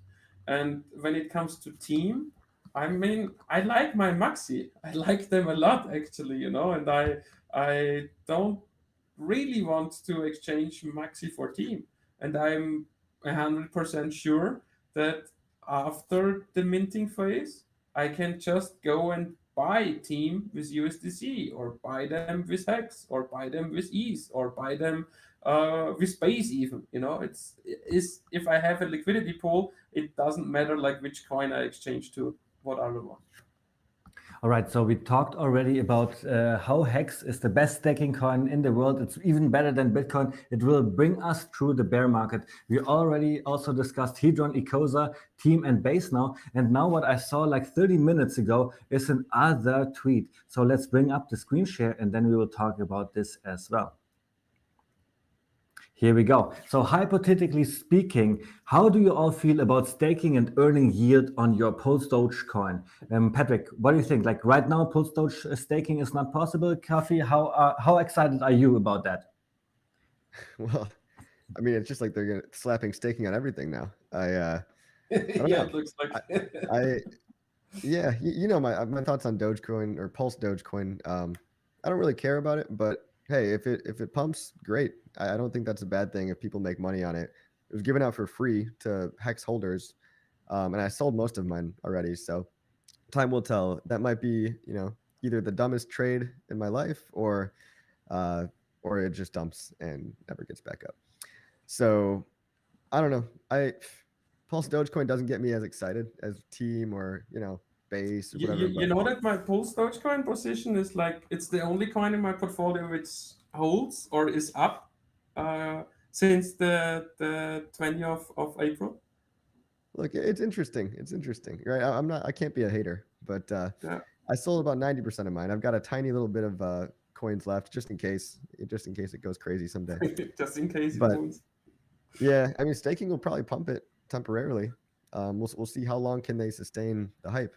And when it comes to team, I mean, I like my Maxi. I like them a lot actually, and I don't really want to exchange Maxi for team. And I'm 100% sure that after the minting phase, I can just go and buy team with USDC or buy them with Hex or buy them with ETH or buy them with Base even. Is if I have a liquidity pool, it doesn't matter like which coin I exchange to what other one. All right, so we talked already about how Hex is the best staking coin in the world. It's even better than Bitcoin. It will bring us through the bear market. We already also discussed Hedron, Ecosa, Team, and Base now. And now what I saw like 30 minutes ago is another tweet. So let's bring up the screen share and then we will talk about this as well. Here we go. So hypothetically speaking, how do you all feel about staking and earning yield on your Pulse Doge coin? Patrick, what do you think? Like right now, Pulse Doge staking is not possible. Coffee, how excited are you about that? Well, I mean, it's just like they're slapping staking on everything now. I don't Yeah, know. it looks like. I yeah, you know my thoughts on Dogecoin or Pulse Dogecoin. I don't really care about it, but hey, if it pumps, great. I don't think that's a bad thing if people make money on it. It was given out for free to Hex holders, and I sold most of mine already. So time will tell. That might be either the dumbest trade in my life uh, or it just dumps and never gets back up. So I don't know. Pulse Dogecoin doesn't get me as excited as Team or Base or You, whatever. you, But you know that my Pulse Dogecoin position is like it's the only coin in my portfolio which holds or is up since the 20th of April. look, it's interesting. It's interesting, right? I can't be a hater, but Yeah, I sold about 90% of mine. I've got a tiny little bit of coins left, just in case it goes crazy someday. just in case it But moves. yeah, I mean, staking will probably pump it temporarily. We'll see how long can they sustain the hype.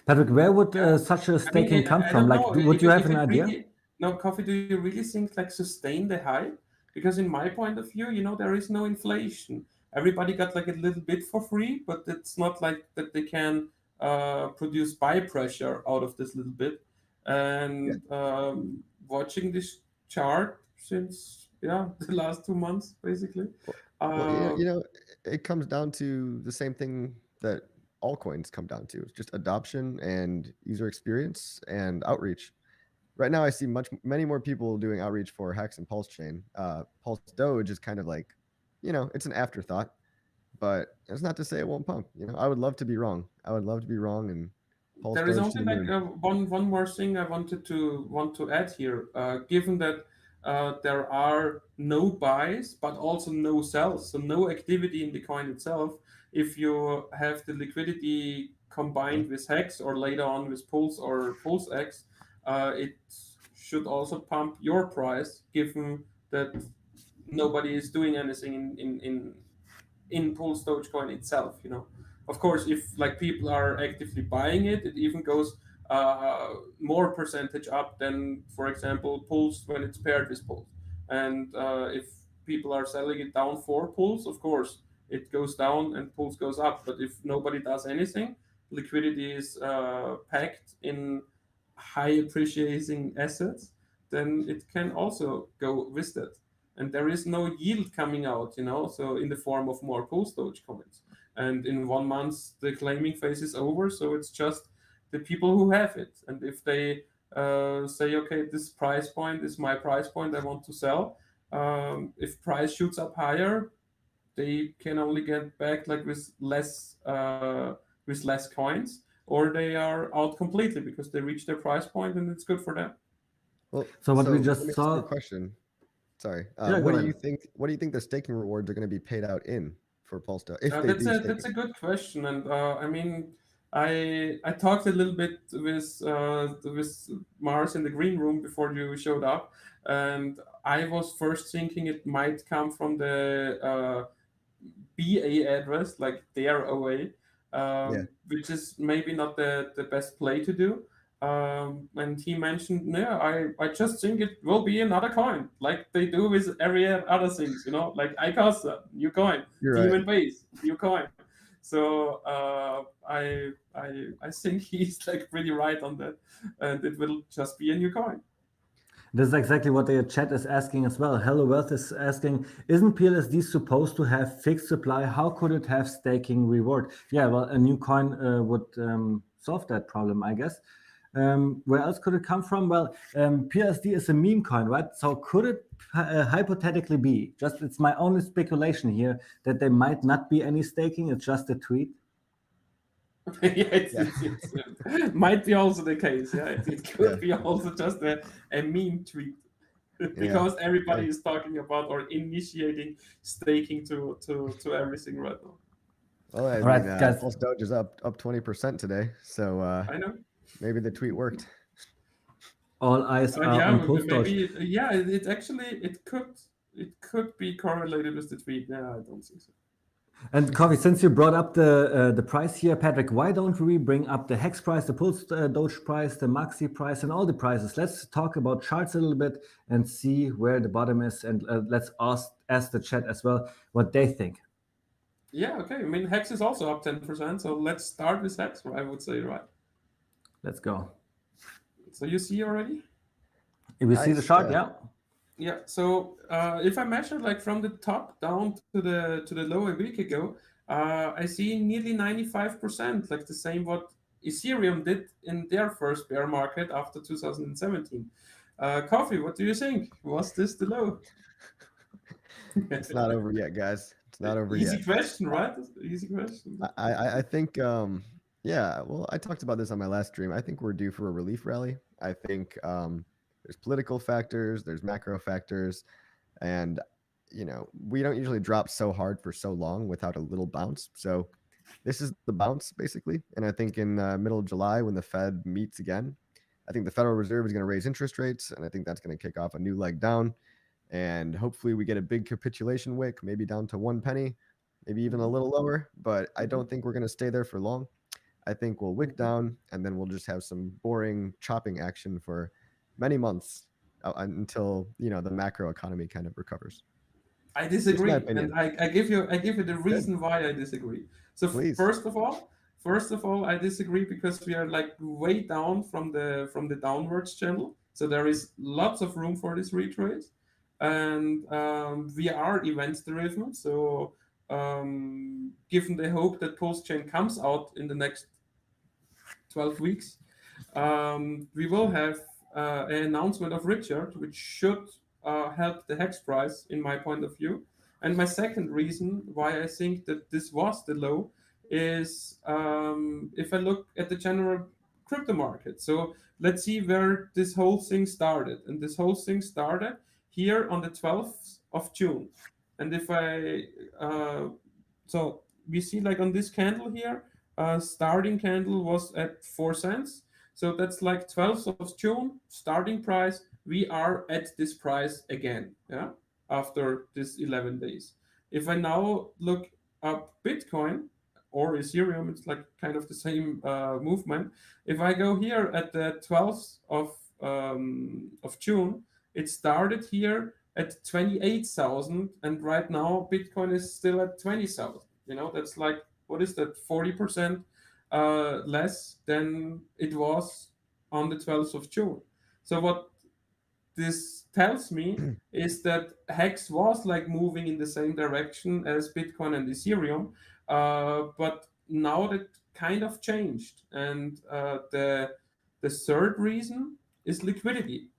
Patrick, where would Yeah. such a I mean, staking come I from? don't Like, know would you have if an it idea? really. No, Coffee. Do you really think like sustain the hype? Because in my point of view, there is no inflation. Everybody got like a little bit for free, but it's not like that they can produce buy pressure out of this little bit. Yeah, And watching this chart since yeah, the last 2 months basically. Well, Uh, it comes down to the same thing that all coins come down to. It's just adoption and user experience and outreach. Right now, I see many more people doing outreach for Hex and Pulse Chain. Pulse Doge is kind of like, it's an afterthought, but it's not to say it won't pump. I would love to be wrong. I would love to be wrong and Pulse there is Doge to only the like moon. one more thing I want to add here. Given that there are no buys but also no sells, so no activity in the coin itself. If you have the liquidity Yeah. combined with Hex or later on with Pulse or Pulse X, it should also pump your price. Given that nobody is doing anything in Pulse Dogecoin itself. Of course, if like people are actively buying it, it even goes more percentage up than, for example, Pulse when it's paired with Pulse. And if people are selling it down for Pulse, of course, it goes down and Pulse goes up. But if nobody does anything, liquidity is packed in high appreciating assets, then it can also go with that. And there is no yield coming out, so in the form of more Pulse Doge coins. And in 1 month, the claiming phase is over, so it's just the people who have it. And if they say, okay, this price point is my price point, I want to sell. If price shoots up higher, they can only get back like with less coins, or they are out completely because they reach their price point and it's good for them. Well, So what we let just me ask you a saw, question. Sorry. yeah, go What do ahead. you think? What do you think the staking rewards are going to be paid out in for Pulse Doge if they That's do a staking? good question, and I mean, I talked a little bit with Mars in the green room before you showed up, and I was first thinking it might come from the BA address, like their OA, Yeah. which is maybe not the best play to do. And he mentioned, no, I just think it will be another coin, like they do with every other things, like ICASA, new coin, You're right. Demon Base, new coin. So I think he's like pretty right on that, and it will just be a new coin. This is exactly what the chat is asking as well. Hello Wealth is asking, isn't PLSD supposed to have fixed supply? How could it have staking reward? Yeah, well, a new coin would solve that problem, I guess. Where else could it come from? Well, PLSD is a meme coin, right? So could it hypothetically be, just it's my only speculation here, that there might not be any staking, it's just a tweet? Yeah, Yeah. it might be also the case. Yeah, it could Yeah. be also just a meme tweet Yeah. because everybody Yeah. is talking about or initiating staking to everything right now. Well, I All mean, right, guys. Pulse Doge is up 20% today, so I know. maybe the tweet worked. All eyes are Yeah, on Pulse Doge. maybe. Yeah, it actually it could be correlated with the tweet. Yeah, I don't think so. And Coffee, since you brought up the price here, Patrick, why don't we bring up the Hex price, the Pulse Doge price, the Maxi price, and all the prices? Let's talk about charts a little bit and see where the bottom is, and let's ask the chat as well what they think. Yeah, okay. I mean, Hex is also up 10%, so let's start with Hex. I would say, right? Let's go. So you see already? If we see the Nice, chart, yeah. yeah. Yeah, so if I measure like from the top down to the low a week ago, I see nearly 95%, like the same what Ethereum did in their first bear market after 2017. Coffee, what do you think? Was this the low? It's not over yet, guys. It's not over Easy yet. question, right? Easy question. I think yeah, well, I talked about this on my last stream. I think we're due for a relief rally. I think there's political factors, there's macro factors, and we don't usually drop so hard for so long without a little bounce. So this is the bounce basically, and I think in middle of July when the Fed meets again, I think the Federal Reserve is going to raise interest rates, and I think that's going to kick off a new leg down, and hopefully we get a big capitulation wick, maybe down to 1 penny, maybe even a little lower, but I don't think we're going to stay there for long. I think we'll wick down, and then we'll just have some boring chopping action for many months until the macro economy kind of recovers. I Just disagree, my and opinion. I give you the reason why I disagree. So Please. first of all, I disagree because we are like way down from the downwards channel. So there is lots of room for this retrace. and we are event driven. So given the hope that Pulse Chain comes out in the next 12 weeks, we will have an announcement of Richard, which should help the hex price, in my point of view. And my second reason why I think that this was the low is if I look at the general crypto market. So let's see where this whole thing started. And this whole thing started here on the 12th of June. And if I, so we see like on this candle here, starting candle was at 4 cents. So that's like 12th of June, starting price. We are at this price again, yeah, after this 11 days. If I now look up Bitcoin or Ethereum, it's like kind of the same movement. If I go here at the 12th of June, it started here at 28,000, and right now Bitcoin is still at 20,000. You know, that's like, what is that, 40% less than it was on the 12th of June. So what this tells me is that Hex was like moving in the same direction as Bitcoin and Ethereum, but now that kind of changed. And the third reason is liquidity.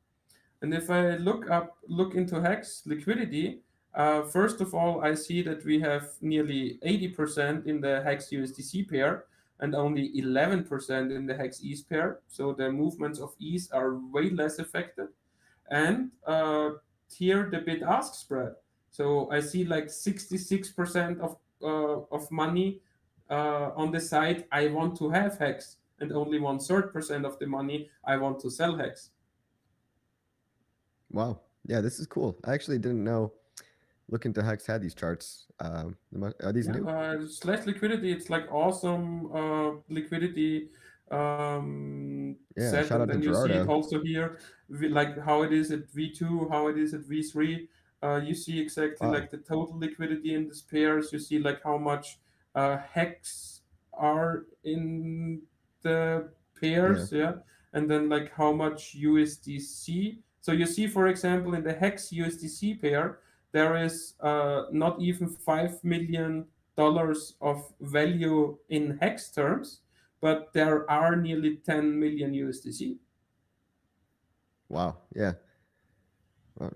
And if I look into Hex liquidity, first of all, I see that we have nearly 80% in the Hex USDC pair and only 11% in the Hex ETH pair. So the movements of ETH are way less affected. And here the bid ask spread. So I see like 66% of money on the side I want to have Hex, and only 1/3% of the money I want to sell Hex. Wow. Yeah, this is cool. I actually didn't know Look into Hex had these charts. Are these new? Slash liquidity, it's like awesome liquidity Yeah, set, shout and out to then you see it Gerardo. also here, like how it is at V2, how it is at V3. You see exactly Wow. like the total liquidity in these pairs. You see like how much hex are in the pairs, yeah, and then like how much USDC. So you see, for example, in the hex USDC pair, there is not even $5 million of value in hex terms, but there are nearly 10 million USDC. Wow. Yeah. Well,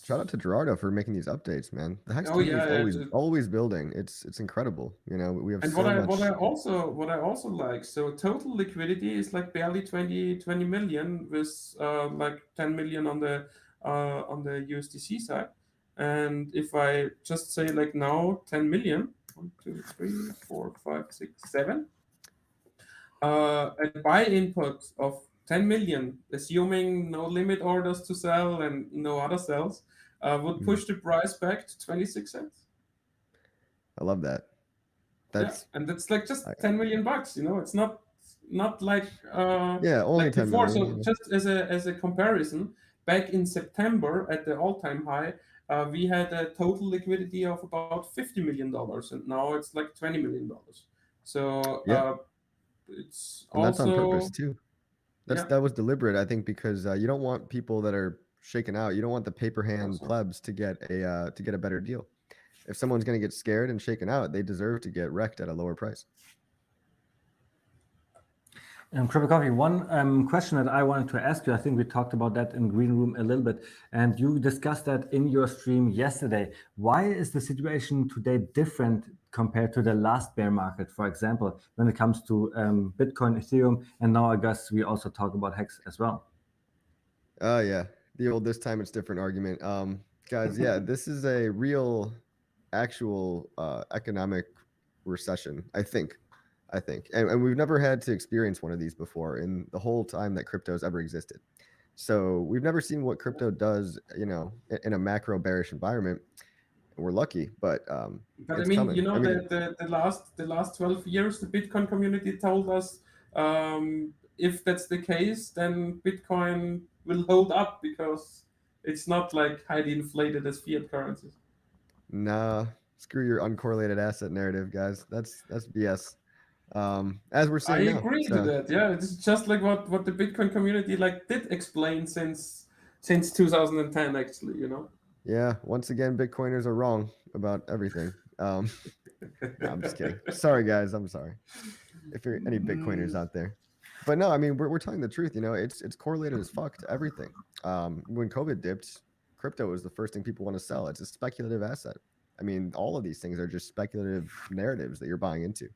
shout out to Gerardo for making these updates, man. The Hex Oh community is yeah, always building. It's incredible. You know, we have and so much. what I also like, so total liquidity is like barely 20 million, with like 10 million on the USDC side. And if I just say like now 10 million, 1, 2, 3, 4, 5, 6, 7, a buy input of 10 million, assuming no limit orders to sell and no other sells, would push the price back to 26 cents. I love that. That's and that's like just 10 million bucks. You know, it's not like only like 10 before. million. So just as a comparison, back in September at the all-time high, we had a total liquidity of about $50 million, and now it's like $20 million. So it's and that's on purpose also too. That was deliberate, I think, because you don't want people that are shaken out. You don't want the paper hand plebs to get a better deal. If someone's going to get scared and shaken out, they deserve to get wrecked at a lower price. CryptoCoffee, one question that I wanted to ask you, I think we talked about that in Green Room a little bit, and you discussed that in your stream yesterday. Why is the situation today different compared to the last bear market, for example, when it comes to Bitcoin, Ethereum, and now I guess we also talk about Hex as well? Oh, yeah. The old this time it's different argument. Guys, yeah, this is a real, actual economic recession, I think. And we've never had to experience one of these before in the whole time that crypto's ever existed. So we've never seen what crypto does, you know, in a macro bearish environment. And we're lucky, but I it's mean, coming. you know, the last 12 years, the Bitcoin community told us if that's the case, then Bitcoin will hold up because it's not like highly inflated as fiat currencies. Nah, screw your uncorrelated asset narrative, guys. That's BS. As we're I seeing now. agree to that. Yeah, it's just like what the Bitcoin community like did explain since 2010, actually. You know. Yeah, once again, Bitcoiners are wrong about everything. No, I'm just kidding. Sorry, guys. I'm sorry if you're any Bitcoiners out there. But no, I mean, we're telling the truth. You know, it's correlated as fuck to everything. When COVID dipped, crypto was the first thing people want to sell. It's a speculative asset. I mean, all of these things are just speculative narratives that you're buying into.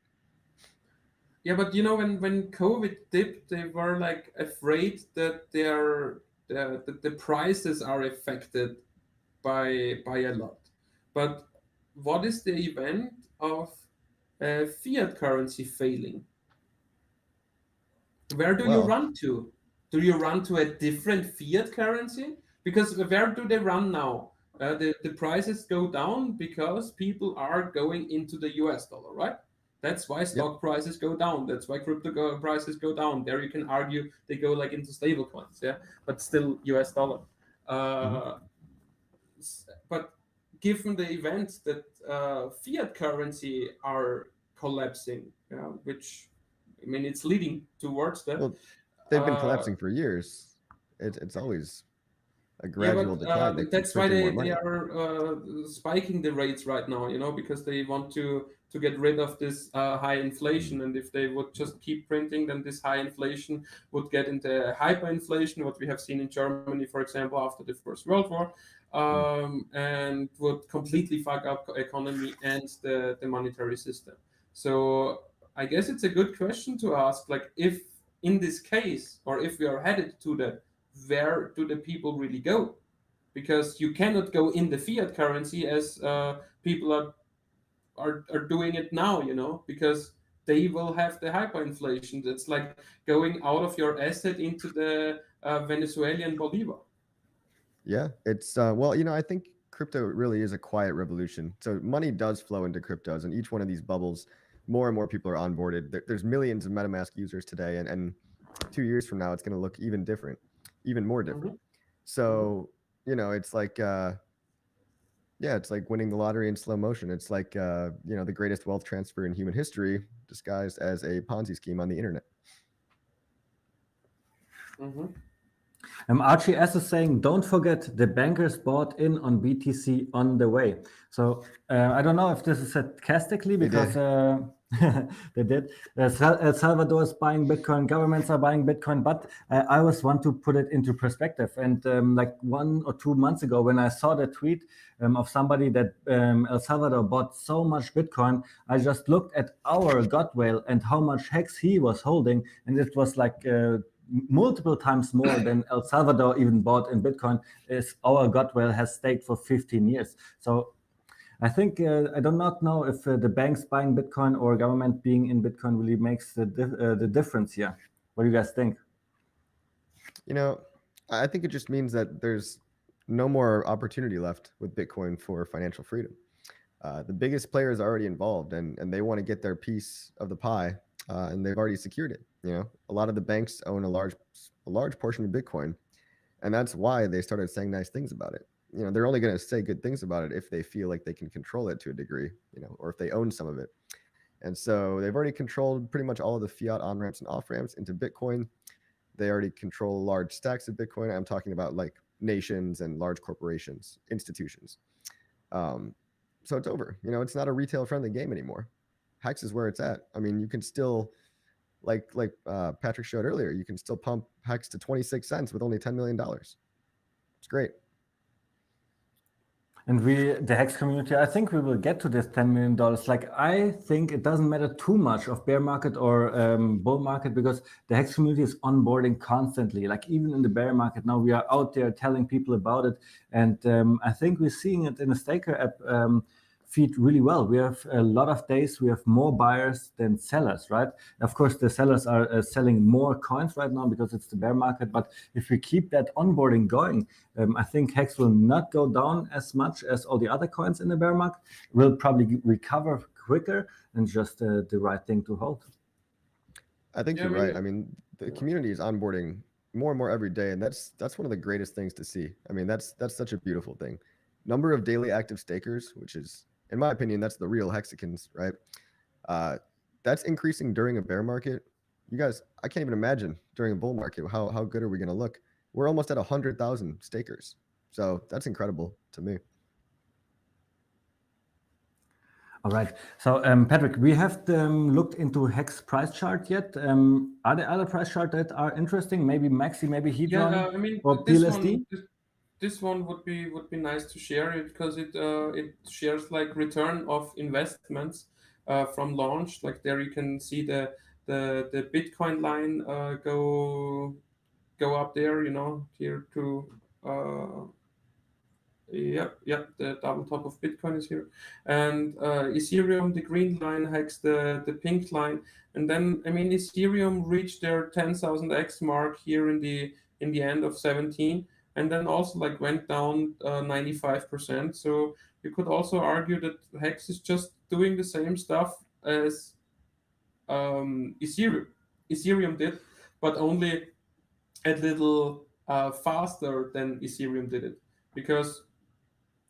Yeah, but you know, when COVID dipped, they were like afraid that the prices are affected by a lot. But what is the event of fiat currency failing? Where do you Well, run to? Do you run to a different fiat currency? Because where do they run now? The prices go down because people are going into the US dollar, right? That's why yep. stock prices go down. That's why prices go down. There you can argue they go like into stable coins, yeah, but still US dollar. Mhm. Uh, but given the events that fiat currency are collapsing, which I mean it's leading towards that. Well, they've been Uh, collapsing for years. It's always a yeah, gradual but decline. They keep that's why printing more they money. are spiking the rates right now, because they want to get rid of this high inflation. And if they would just keep printing, then this high inflation would get into hyperinflation, what we have seen in Germany, for example, after the First World War, Mm. and would completely fuck up economy and the monetary system. So I guess it's a good question to ask, like if in this case, or if we are headed to that, where do the people really go? Because you cannot go in the fiat currency as people are doing it now, because they will have the hyperinflation. That's like going out of your asset into the Venezuelan bolivar. Yeah, it's well, I think crypto really is a quiet revolution. So money does flow into cryptos, and each one of these bubbles, more and more people are onboarded. There's millions of MetaMask users today, and 2 years from now, it's going to look even different, even more different. Mm-hmm. Mm-hmm. So it's like yeah, it's like winning the lottery in slow motion. It's like the greatest wealth transfer in human history, disguised as a Ponzi scheme on the internet. Mm-hmm. RGS is saying, don't forget the bankers bought in on BTC on the way. So I don't know if this is sarcastically They because they did. El Salvador is buying Bitcoin, governments are buying Bitcoin, but I always want to put it into perspective. And like 1 or 2 months ago, when I saw the tweet of somebody that El Salvador bought so much Bitcoin, I just looked at our God whale and how much hex he was holding, and it was like multiple times more than El Salvador even bought in Bitcoin is our God whale has staked for 15 years. So I think I do not know if the banks buying Bitcoin or government being in Bitcoin really makes the difference here. What do you guys think? I think it just means that there's no more opportunity left with Bitcoin for financial freedom. The biggest players are already involved, and they want to get their piece of the pie, and they've already secured it. A lot of the banks own a large portion of Bitcoin, and that's why they started saying nice things about it. They're only going to say good things about it if they feel like they can control it to a degree, or if they own some of it. And so they've already controlled pretty much all of the fiat on ramps and off ramps into Bitcoin. They already control large stacks of Bitcoin. I'm talking about like nations and large corporations, institutions. So it's over. It's not a retail friendly game anymore. Hex is where it's at. I mean, you can still, like Patrick showed earlier, you can still pump Hex to 26 cents with only $10 million. It's great. And the Hex community, I think we will get to this $10 million. Like, I think it doesn't matter too much of bear market or bull market because the Hex community is onboarding constantly. Like, even in the bear market, now we are out there telling people about it. And I think we're seeing it in the Staker app feed really well. We have a lot of days, we have more buyers than sellers, right? Of course, the sellers are selling more coins right now because it's the bear market. But if we keep that onboarding going, I think Hex will not go down as much as all the other coins in the bear market. Will probably recover quicker and just the right thing to hold. I think Yeah, you're right. I mean, the yeah. community is onboarding more and more every day, and that's one of the greatest things to see. I mean, that's such a beautiful thing. Number of daily active stakers, which is, in my opinion, that's the real Hexicans, right? That's increasing during a bear market. You guys, I can't even imagine during a bull market how good are we going to look? We're almost at 100,000 stakers. So that's incredible to me. All right. So, Patrick, we have looked into Hex price chart yet. Are there other price charts that are interesting? Maybe Maxi, maybe Hedron, Yeah, I mean or this Plsd? this one would be nice to share it because it shares like return of investments from launch. Like there you can see the Bitcoin line go up there. You know, here to yep, the double top of Bitcoin is here, and Ethereum, the green line, Hex, the pink line, and then I mean Ethereum reached their 10,000 X mark here in the end of 17, and then also like went down 95%. So you could also argue that Hex is just doing the same stuff as Ethereum did, but only a little faster than Ethereum did it, because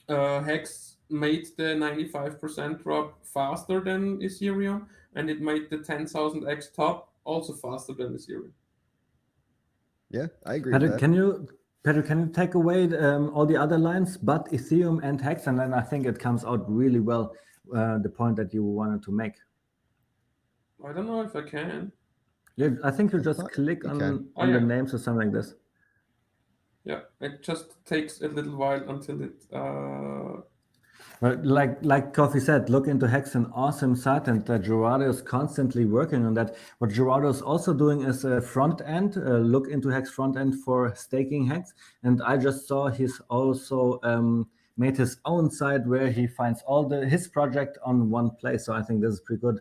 Hex made the 95% drop faster than Ethereum, and it made the 10,000x top also faster than Ethereum. Yeah, I agree with Patrick, that. Patrick, can you take away all the other lines but Ethereum and Hex, and then I think it comes out really well, the point that you wanted to make. I don't know if I can. Yeah, I think you I just thought click you on can. on Oh, the yeah. names or something like this. Yeah, it just takes a little while until it. Well, like Coffee said, look into Hex, an awesome site, and Gerardo is constantly working on that. What Gerardo is also doing is a front end. Look into Hex front end for staking Hex, and I just saw he's also made his own site where he finds all his project on one place. So I think this is pretty good.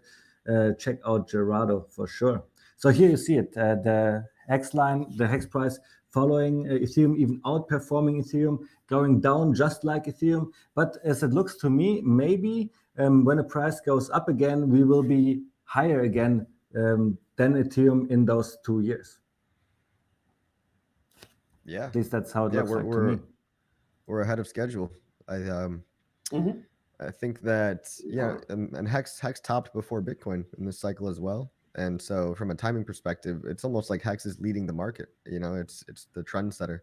Check out Gerardo for sure. So here you see it, the Hex line, the Hex price following Ethereum, even outperforming Ethereum, going down just like Ethereum. But as it looks to me, maybe when the price goes up again, we will be higher again than Ethereum in those 2 years. Yeah. At least that's how it looks like to me. We're ahead of schedule. I think that and Hex topped before Bitcoin in this cycle as well. And so from a timing perspective, it's almost like Hex is leading the market. You know, it's the trendsetter.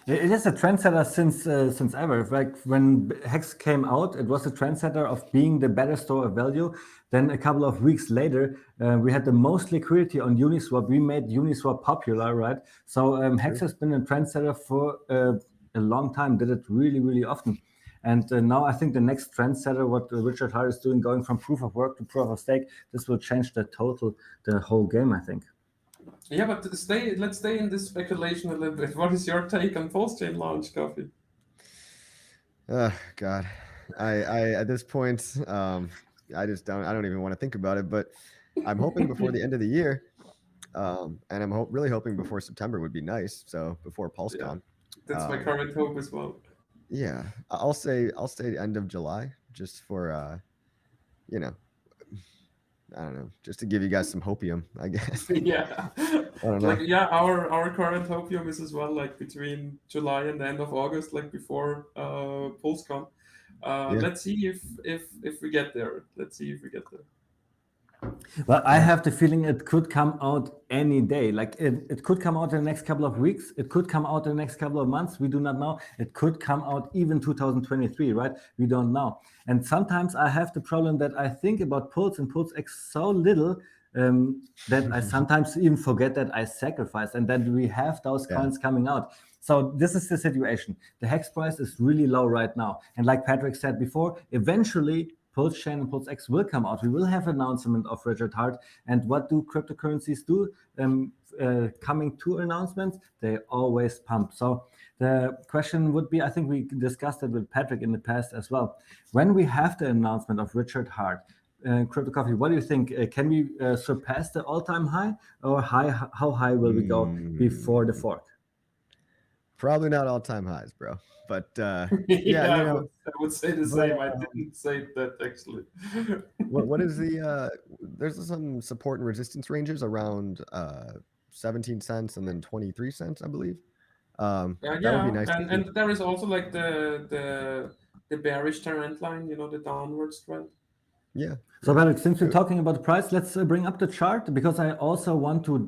It is a trendsetter since ever. Like when Hex came out, it was a trendsetter of being the better store of value. Then a couple of weeks later, we had the most liquidity on Uniswap. We made Uniswap popular, right? So Hex has been a trendsetter for a long time. Did it really, really often. And now I think the next trendsetter, what Richard Hart is doing, going from proof of work to proof of stake, this will change the whole game, I think. Yeah, but let's stay in this speculation a little bit. What is your take on post-chain launch, Coffee? Oh God, I at this point, I don't even want to think about it. But I'm hoping before the end of the year, and I'm really hoping before September would be nice. So before PulseCon. That's my current hope as well. Yeah, I'll say end of July, just for you know, I don't know, just to give you guys some hopium, I guess. Yeah, I don't know. like yeah, our current hopium is as well like between July and the end of August, like before PulseCon. Let's see if we get there. Let's see if we get there. Well, I have the feeling it could come out any day. Like it could come out in the next couple of weeks. It could come out in the next couple of months. We do not know. It could come out even 2023, right? We don't know. And sometimes I have the problem that I think about Pulse and Pulse X so little that I sometimes even forget that I sacrificed and that we have those coins coming out. So this is the situation. The Hex price is really low right now. And like Patrick said before, eventually Pulse Chain and Pulse X will come out. We will have announcement of Richard Hart. And what do cryptocurrencies do? Coming to announcements, they always pump. So the question would be, I think we discussed it with Patrick in the past as well. When we have the announcement of Richard Hart, CryptoCoffee, what do you think? Can we surpass the all-time high, or how high will we go before the fork? Probably not all-time highs, bro. But I would say the same. I didn't say that actually. what is the there's some support and resistance ranges around 17 cents and then 23 cents, I believe. That would be nice. And there is also like the bearish trend line, you know, the downwards trend. Yeah. So, Barry, since we're talking about the price, let's bring up the chart, because I also want to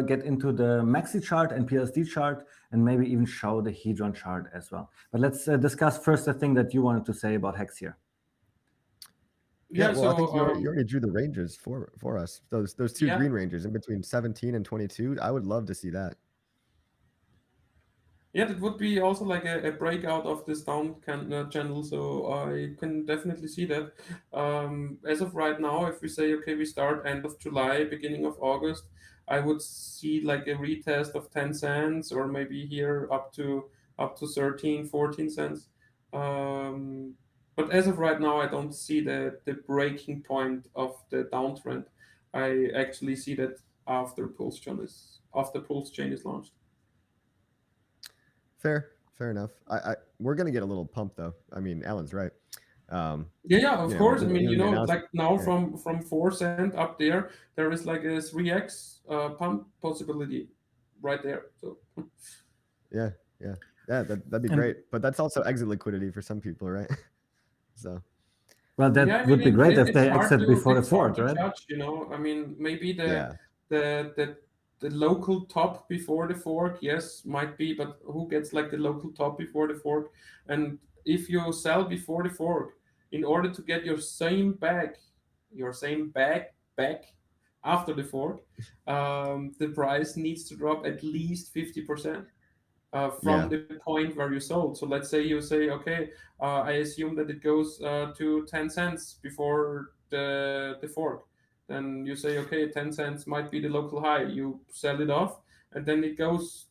get into the Maxi chart and Plsd chart, and maybe even show the Hedron chart as well. But let's discuss first the thing that you wanted to say about HEX here. Yeah, well, so I think you already drew the ranges for us. Those two green ranges in between 17 and 22. I would love to see that. yeah, that would be also like a breakout of this down channel. So I can definitely see that. As of right now, if we say, okay, we start end of July, beginning of August, I would see like a retest of 10 cents, or maybe here up to 13, 14 cents. But as of right now, I don't see the breaking point of the downtrend. I actually see that after Pulse Chain is launched. Fair enough. We're gonna get a little pump though. I mean, Alan's right. Yeah, of course. I mean, the like now yeah. from 4 cent up there is like a 3x pump possibility right there. So Yeah, that'd be great. But that's also exit liquidity for some people, right? So. Well, that yeah, I would be mean, great if it's they hard exit before the it's hard fork, to right? judge, I mean, maybe Yeah. the local top before the fork, yes, might be, but who gets like the local top before the fork? And if you sell before the fork, in order to get your same bag back after the fork, the price needs to drop at least 50%. From Yeah. the point where you sold. So let's say you say, okay, I assume that it goes to 10 cents before the fork. Then you say, okay, 10 cents might be the local high. You sell it off, and then it goes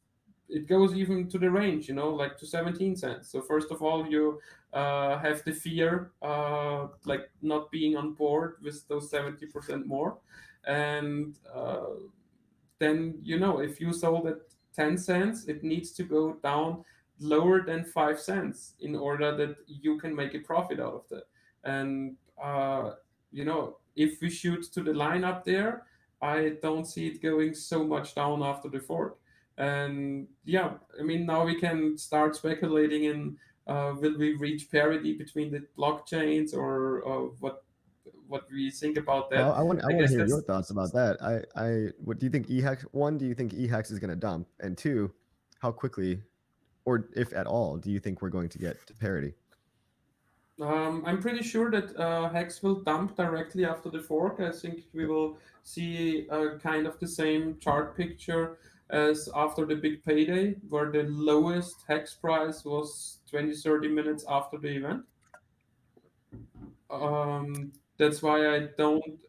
even to the range, like to 17 cents. So first of all, you have the fear, like not being on board with those 70% more, and then if you sold at 10 cents, it needs to go down lower than 5 cents in order that you can make a profit out of that. And if we shoot to the line up there, I don't see it going so much down after the fork. And yeah, I mean, now we can start speculating in, will we reach parity between the blockchains, or what we think about that. Well, I want to guess hear that's your thoughts about that. What do you think EHEX? One, do you think EHEX is going to dump? And two, how quickly, or if at all, do you think we're going to get to parity? I'm pretty sure that Hex will dump directly after the fork. I think we will see kind of the same chart picture as after the big payday, where the lowest Hex price was 20-30 minutes after the event. That's why I don't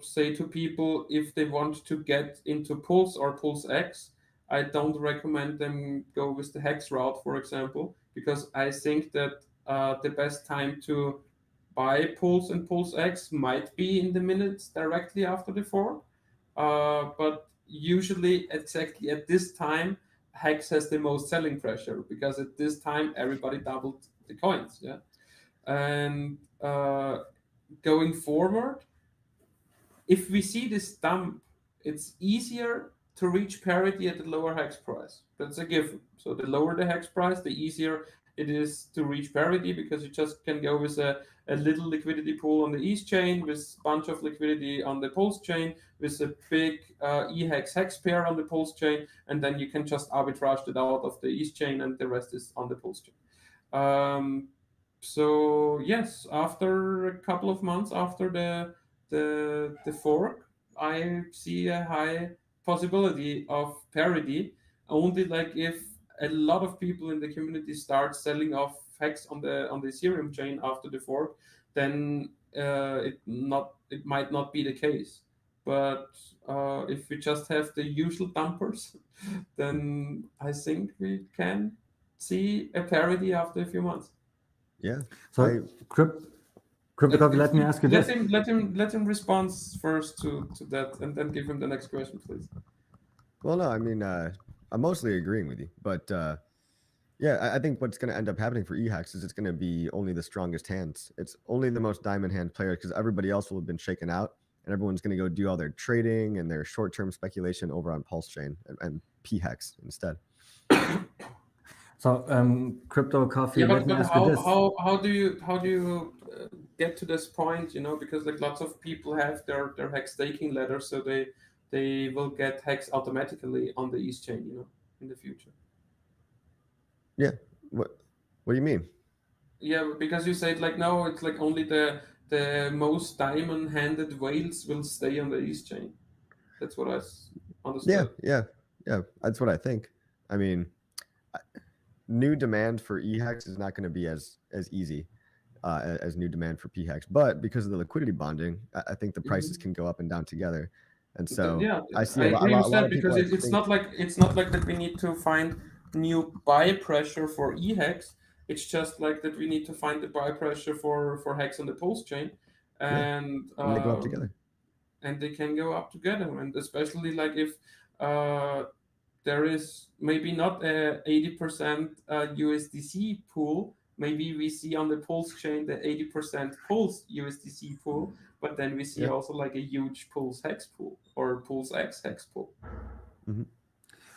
say to people, if they want to get into Pulse or Pulse X, I don't recommend them go with the Hex route, for example, because I think that the best time to buy Pulse and Pulse X might be in the minutes directly after the fork. But usually, exactly at this time, Hex has the most selling pressure, because at this time everybody doubled the coins. Yeah, and going forward, if we see this dump, it's easier to reach parity at the lower hex price. That's a given. So the lower the hex price, the easier it is to reach parity, because you just can go with a little liquidity pool on the ETH chain, with a bunch of liquidity on the Pulse chain, with a big EHEX hex pair on the Pulse chain, and then you can just arbitrage it out of the ETH chain, and the rest is on the Pulse chain. So yes, after a couple of months after the fork, I see a high possibility of parity. Only like if a lot of people in the community start selling off Hex on the Ethereum chain after the fork, then it might not be the case. But if we just have the usual dumpers, then I think we can see a parity after a few months. Yeah. So, CryptoCoffee, let me ask you this. Let him respond first to that, and then give him the next question, please. Well, no, I mean, I'm mostly agreeing with you, but yeah, I think what's going to end up happening for EHEX is it's going to be only the strongest hands. It's only the most diamond hand players, because everybody else will have been shaken out, and everyone's going to go do all their trading and their short-term speculation over on Pulse Chain and PHEX instead. So, CryptoCoffee, Yeah, let me but ask you this. how do you get to this point, you know, because like lots of people have their hex staking letters, so they will get hex automatically on the East chain, you know, in the future. Yeah. What do you mean? Yeah, because you said like no, it's like only the most diamond-handed whales will stay on the East chain. That's what I understood. Yeah. That's what I think. I mean, new demand for EHEX is not going to be as easy as new demand for PHEX, but because of the liquidity bonding, I think the prices can go up and down together. And so Yeah, I see I a agree with lot that of people, because I it's think, not like that we need to find new buy pressure for EHEX. It's just like that we need to find the buy pressure for hex on the Pulse chain, yeah, and and they go up together. and they can go up together. And especially like if there is maybe not a 80% USDC pool. Maybe we see on the Pulse chain the 80% Pulse USDC pool, but then we see Yeah. also like a huge Pulse hex pool or Pulse X hex pool. Mm-hmm.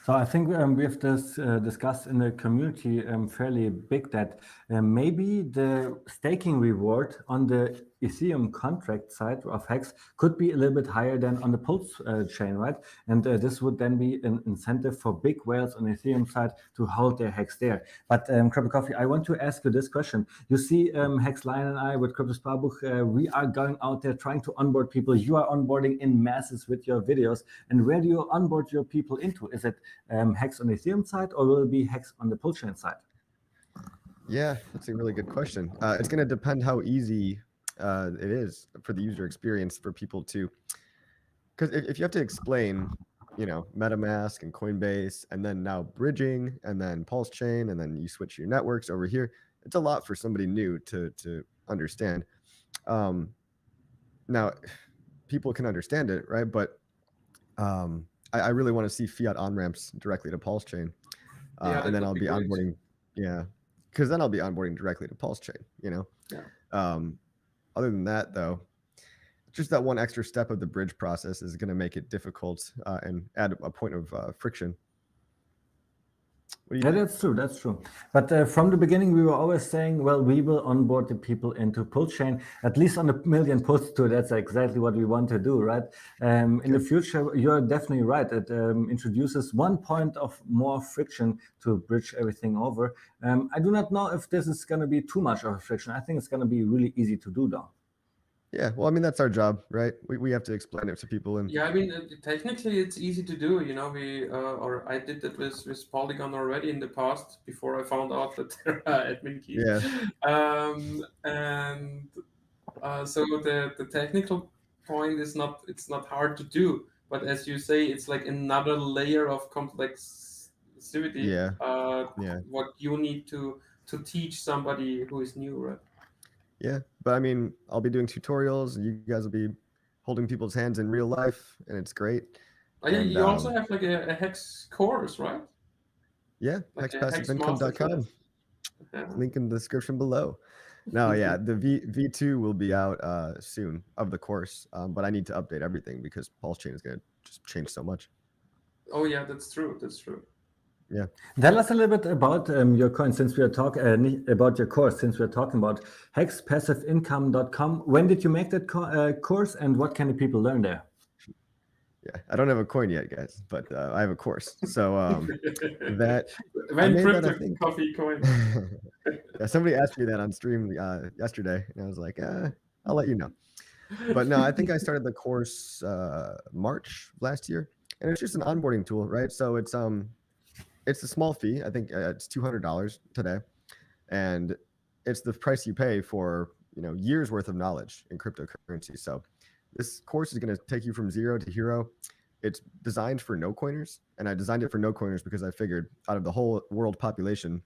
So I think we have discussed in the community fairly big that maybe the staking reward on the Ethereum contract side of Hex could be a little bit higher than on the Pulse chain, right? And this would then be an incentive for big whales on the Ethereum side to hold their Hex there. But CryptoCoffee, I want to ask you this question. You see, Hex Lion and I with Crypto Sparbuch, we are going out there trying to onboard people. You are onboarding in masses with your videos. And where do you onboard your people into? Is it Hex on the Ethereum side, or will it be Hex on the Pulse chain side? Yeah, that's a really good question. It's going to depend how easy it is for the user experience for people to, because if you have to explain, you know, MetaMask and Coinbase, and then now bridging, and then Pulse chain, and then you switch your networks over here, it's a lot for somebody new to understand. Now, people can understand it, right? But I really want to see fiat on ramps directly to Pulse chain, Yeah, and that then would I'll be be great. onboarding. Yeah, because then I'll be onboarding directly to Pulse chain. You know. Yeah. Other than that, though, just that one extra step of the bridge process is going to make it difficult and add a point of friction. What do you Yeah, think? that's true. That's true. But from the beginning, we were always saying, well, we will onboard the people into Pulse chain, at least on the million Pulse tour. That's exactly what we want to do, right? In the future, you're definitely right. It introduces 1 point of more friction to bridge everything over. I do not know if this is going to be too much of a friction. I think it's going to be really easy to do, though. Yeah, well, I mean, that's our job, right? We have to explain it to people. And Yeah, I mean, technically it's easy to do. You know, or I did that with Polygon already in the past before I found out that there are admin keys. yeah, And so the technical point is it's not hard to do, but as you say, it's like another layer of complexity. yeah, yeah, What you need to teach somebody who is new, right? yeah. But I mean, I'll be doing tutorials, and you guys will be holding people's hands in real life, and it's great. And You also have like a hex course, right? yeah, Like a hex hexpassiveincome.com. masterclass. Yeah. Link in the description below. No, yeah, the V2 will be out soon of the course, but I need to update everything because Pulse chain is going to just change so much. Oh yeah, that's true. That's true. Yeah. Tell us a little bit about your coin, since we are talking about your course, since we're talking about hexpassiveincome.com. When did you make that course, and what can the people learn there? Yeah, I don't have a coin yet, guys, but I have a course. So that I When made that, I crypto think. coffee coin. Yeah, somebody asked me that on stream yesterday, and I was like, I'll let you know. But no, I think I started the course March last year, and it's just an onboarding tool, right? So it's a small fee. I think it's $200 today, and it's the price you pay for years worth of knowledge in cryptocurrency. So this course is going to take you from zero to hero. It's designed for no coiners, and I designed it for no coiners because I figured out of the whole world population,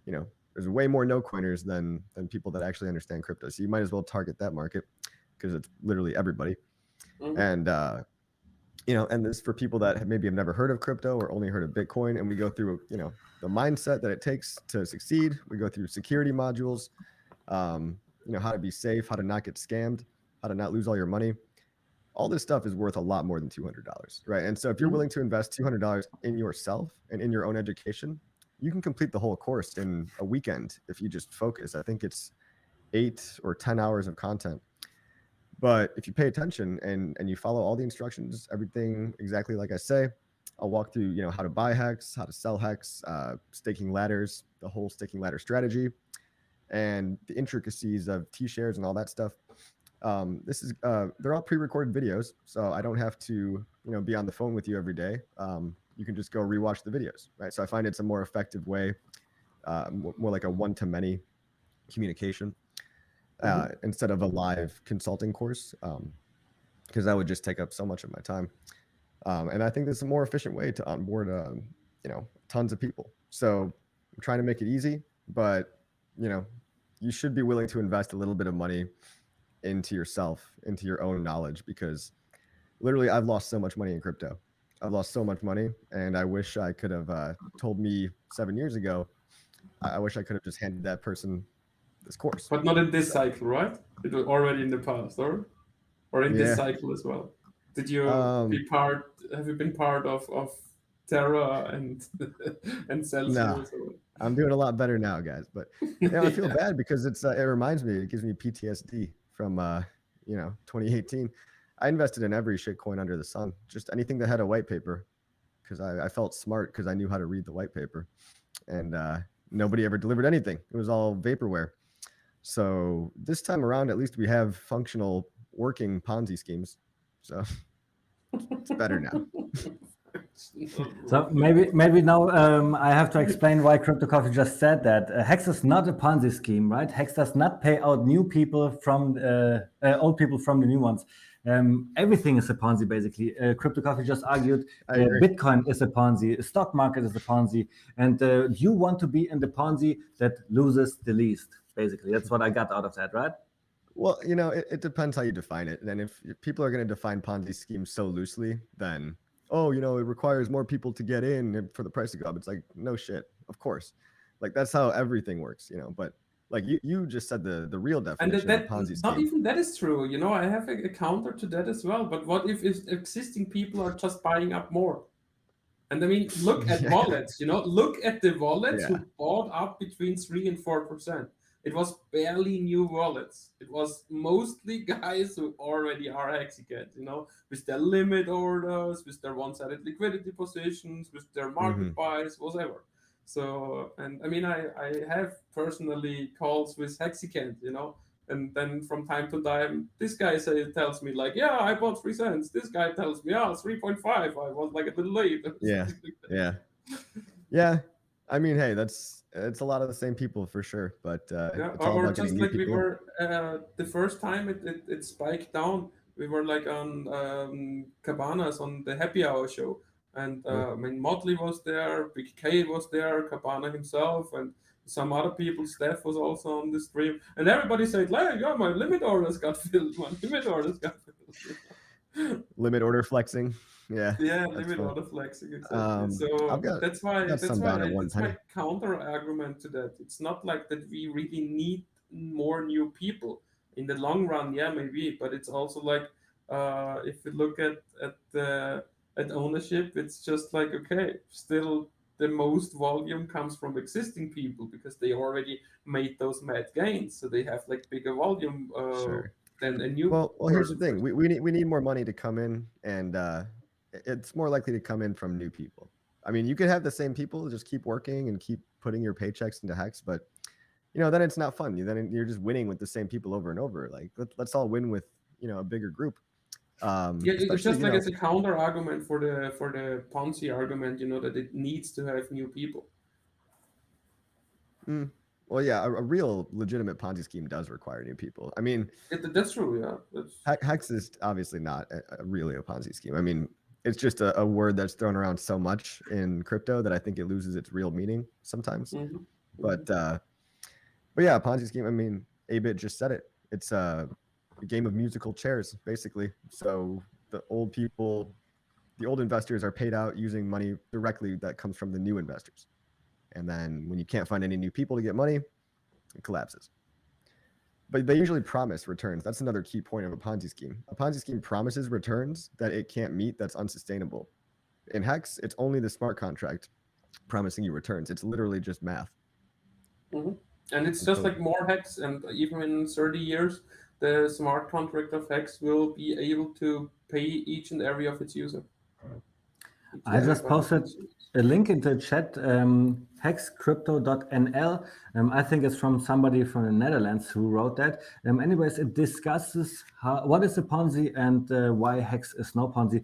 there's way more no coiners than people that actually understand crypto. So you might as well target that market because it's literally everybody. Mhm. And and this for people that maybe have never heard of crypto or only heard of Bitcoin. And we go through, the mindset that it takes to succeed. We go through security modules, how to be safe, how to not get scammed, how to not lose all your money. All this stuff is worth a lot more than $200, right? And so if you're willing to invest $200 in yourself and in your own education, you can complete the whole course in a weekend if you just focus. I think it's 8 or 10 hours of content. But if you pay attention and you follow all the instructions, everything exactly like I say, I'll walk through, how to buy Hex, how to sell Hex, staking ladders, the whole staking ladder strategy, and the intricacies of T-shares and all that stuff. This is they're all pre-recorded videos, so I don't have to be on the phone with you every day. You can just go rewatch the videos, right? So I find it's a more effective way, more like a one-to-many communication instead of a live consulting course, because that would just take up so much of my time. And I think this is a more efficient way to onboard tons of people. So I'm trying to make it easy, but you should be willing to invest a little bit of money into yourself, into your own knowledge, because literally I've lost so much money in crypto. I've lost so much money, and I wish I could have told me 7 years ago. I wish I could have just handed that person this course. But not in this cycle, right? It was already in the past, or in this cycle as well. Did you be part? Have you been part of Terra and Celsius? No, I'm doing a lot better now, guys. But I feel bad because it reminds me, it gives me PTSD from 2018. I invested in every shitcoin under the sun, just anything that had a white paper, because I felt smart because I knew how to read the white paper, and nobody ever delivered anything. It was all vaporware. So this time around, at least we have functional, working Ponzi schemes. So it's better now. So maybe now I have to explain why CryptoCoffee just said that. Hex is not a Ponzi scheme, right? Hex does not pay out new people from old people from the new ones. Everything is a Ponzi, basically. CryptoCoffee just argued Bitcoin is a Ponzi, stock market is a Ponzi, and you want to be in the Ponzi that loses the least, basically. That's what I got out of that, right? Well, it depends how you define it. And then if people are going to define Ponzi schemes so loosely, then it requires more people to get in for the price to go up. It's like, no shit, of course. Like, that's how everything works, but like you just said the real definition of Ponzi scheme. Not even that is true. I have a counter to that as well. But what if existing people are just buying up more? And I mean, look at wallets, look at the wallets who bought up between 3 and 4%. It was barely new wallets. It was mostly guys who already are Hexicans, with their limit orders, with their one-sided liquidity positions, with their market buys, whatever. So, and I mean, I have personally calls with Hexicans, and then from time to time, this guy tells me like, yeah, I bought 3 cents. This guy tells me, 3.5. I was like a little late. Yeah. I mean, hey, it's a lot of the same people for sure, but it's all about just getting like new we people. were the first time it spiked down. We were like on Cabanas on the happy hour show, and I mean, Motley was there, Big K was there, Cabana himself, and some other people. Steph was also on the stream, and everybody said, like, yeah, my limit orders got filled. My limit orders got filled. Limit order flexing. Yeah, limit order flexing, exactly. So that's why that's my counter argument to that. It's not like that we really need more new people in the long run. Yeah, maybe, but it's also like if we look at ownership, it's just like, okay, still the most volume comes from existing people because they already made those mad gains, so they have like bigger volume. Sure. Than a new. Well, here's the thing: we need more money to come in, and it's more likely to come in from new people. I mean, you could have the same people just keep working and keep putting your paychecks into Hex, but then it's not fun. Then you're just winning with the same people over and over. Like, let's all win with a bigger group. It's just like it's a counter argument for the Ponzi argument. That it needs to have new people. Well, yeah, a real legitimate Ponzi scheme does require new people. I mean, that's true. Yeah, Hex is obviously not really a Ponzi scheme. I mean, it's just a word that's thrown around so much in crypto that I think it loses its real meaning sometimes. But yeah, Ponzi scheme. I mean, A-Bit just said it. It's a game of musical chairs, basically. So the old investors are paid out using money directly that comes from the new investors. And then when you can't find any new people to get money, it collapses. But they usually promise returns. That's another key point of a Ponzi scheme. A Ponzi scheme promises returns that it can't meet, that's unsustainable. In Hex, it's only the smart contract promising you returns. It's literally just math. And it's just like more HEX, and even in 30 years, the smart contract of HEX will be able to pay each and every of its user. I just posted a link into the chat, hexcrypto.nl. I think it's from somebody from the Netherlands who wrote that. Anyways, it discusses what is a Ponzi and why HEX is no Ponzi.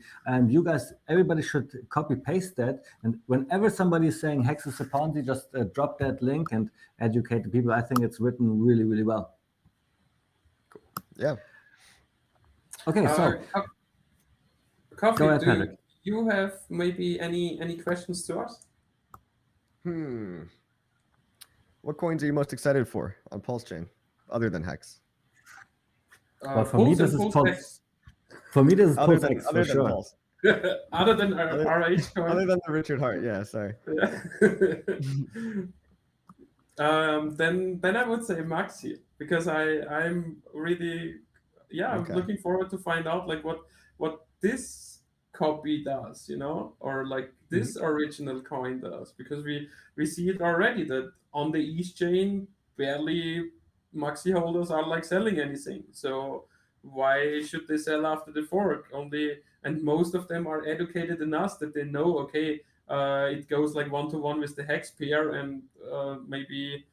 You guys, everybody should copy paste that. And whenever somebody is saying HEX is a Ponzi, just drop that link and educate the people. I think it's written really, really well. Cool. Yeah. Okay, so Coffee, go ahead, do Patrick. you have maybe any questions to us? What coins are you most excited for on Pulse Chain, other than HEX? Well, for me, this is Pulse. For me, this is Pulse X for sure. Pulse. Other than RH coin. Other than the Richard Hart, yeah. Sorry. Then I would say Maxi, because I'm really I'm looking forward to find out like what this copy does, or like this original coin does, because we see it already that on the East chain barely Maxi holders are like selling anything. So why should they sell after the fork? And most of them are educated enough that they know, okay, it goes like 1-to-1 with the hex pair, and maybe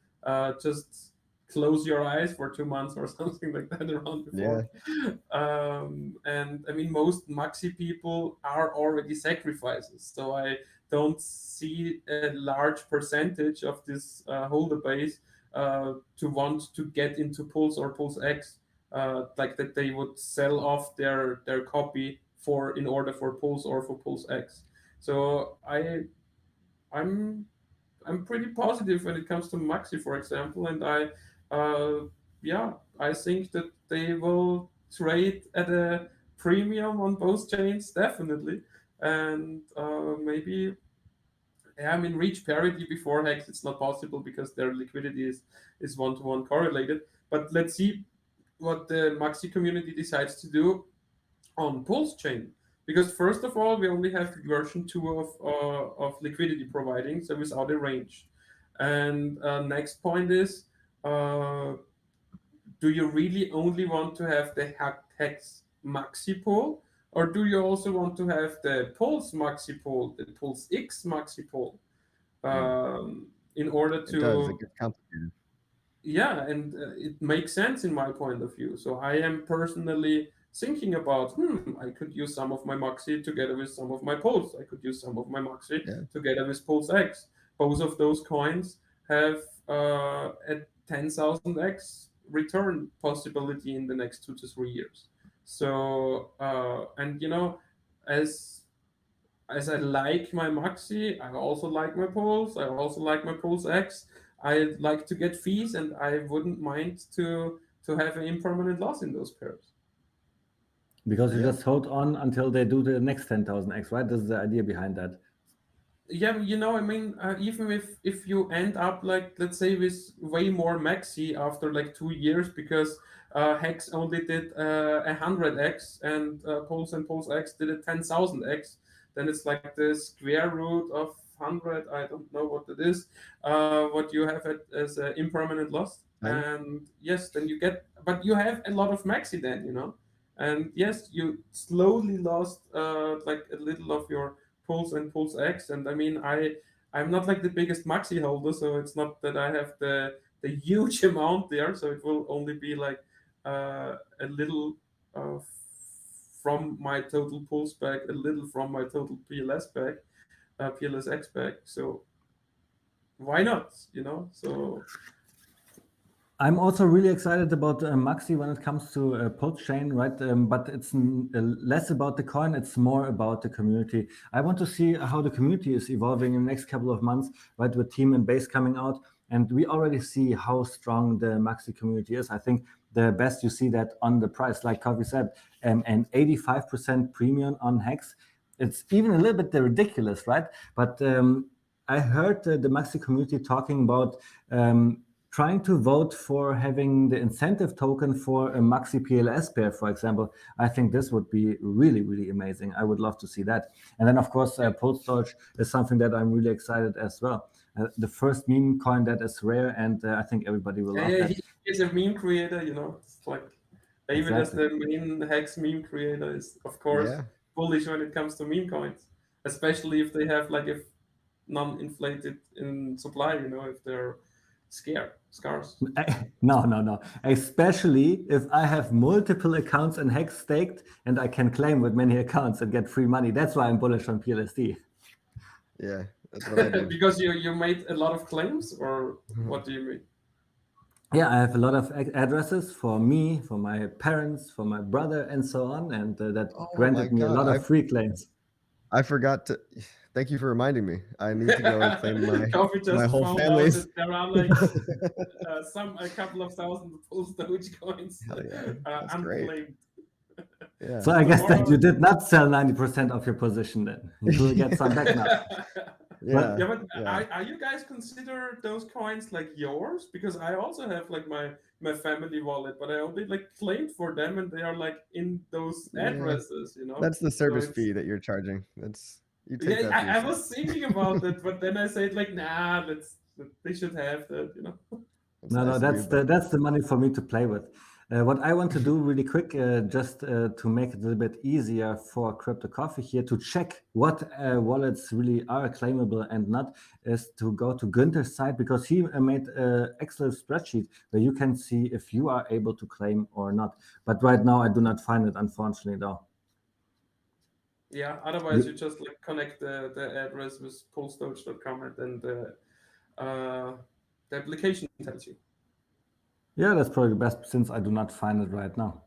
just close your eyes for 2 months or something like that around the fork. And I mean, most Maxi people are already sacrifices, so I don't see a large percentage of this holder base to want to get into Pulse or Pulse X, like that they would sell off their copy in order for Pulse or for Pulse X. So I'm pretty positive when it comes to Maxi, for example, and I think that they will trade at a premium on both chains, definitely, and maybe reach parity before HEX. It's not possible because their liquidity is 1-to-1 correlated. But let's see what the Maxi community decides to do on Pulse chain, because first of all, we only have version 2 of liquidity providing, so without a range. And next point is, do you really only want to have the HEX Maxi pool, or do you also want to have the Pulse Maxi pool, the Pulse X Maxi pool, in order to? It gets complicated. Yeah, and it makes sense in my point of view. So I am personally thinking about, I could use some of my Maxi together with some of my Pulse. I could use some of my Maxi together with Pulse X. Both of those coins have a 10,000x return possibility in the next 2 to 3 years. So, and as I like my Maxi, I also like my Pulse, I also like my Pulse X. I like to get fees, and I wouldn't mind to have an impermanent loss in those pairs. Because you just hold on until they do the next 10,000x, right? This is the idea behind that. Yeah, even if you end up like, let's say, with way more Maxi after like 2 years, because HEX only did 100x and Pulse and Pulse X did a 10,000x, then it's like the square root of 100. I don't know what it is. What you have as an impermanent loss, and yes, then but you have a lot of Maxi then, and yes, you slowly lost like a little of your Pulse and Pulse X, and I mean, I'm not like the biggest Maxi holder, so it's not that I have the huge amount there, so it will only be like a little from my total Pulse bag, a little from my total PLS bag, PLSX bag. So why not? So I'm also really excited about Maxi when it comes to Pulse chain, right? But it's less about the coin, it's more about the community. I want to see how the community is evolving in the next couple of months, right? With Team and Base coming out. And we already see how strong the Maxi community is. I think the best you see that on the price, like Coffee said, an 85% premium on HEX. It's even a little bit ridiculous, right? But I heard the Maxi community talking about trying to vote for having the incentive token for a Maxi PLS pair, for example. I think this would be really, really amazing. I would love to see that. And then, of course, Pulse storage is something that I'm really excited as well. the first meme coin that is rare, and I think everybody will love that. He is a meme creator, It's like David as Exactly. the main Hex meme creator is, of course, Yeah. bullish when it comes to meme coins, especially if they have like a non-inflated in supply, if they're scarce. No. Especially if I have multiple accounts in HEX Staked and I can claim with many accounts and get free money. That's why I'm bullish on Plsd. Yeah, that's what I do. Because you made a lot of claims, or what do you mean? Yeah, I have a lot of addresses for me, for my parents, for my brother, and so on, and that Oh my granted me a God, lot of free claims. I forgot to. Thank you for reminding me. I need to go and claim Coffee my just whole found out family's. that there are like a couple of thousand Pulse Doge coins Hell yeah, that's great. unclaimed. Yeah. So I guess that Tomorrow- you did not sell 90% of your position then. You will get some back now. Yeah. Yeah, but yeah. are you guys consider those coins like yours? Because I also have like my family wallet, but I only like claimed for them, and they are like in those Yeah. addresses, That's the service it's- fee that you're charging. You take Yeah, that for I yourself. was thinking about that, but then I said like, nah, they should have that, That's No, nice of that's you, but that's the money for me to play with. What I want to do really quick, just to make it a little bit easier for CryptoCoffee here to check what wallets really are claimable and not, is to go to Günther's site, because he made an Excel spreadsheet where you can see if you are able to claim or not. But right now, I do not find it, unfortunately, though. Yeah, otherwise you just like connect the address with pulsedoge.com, and then the application tells you. Yeah, that's probably the best, since I do not find it right now.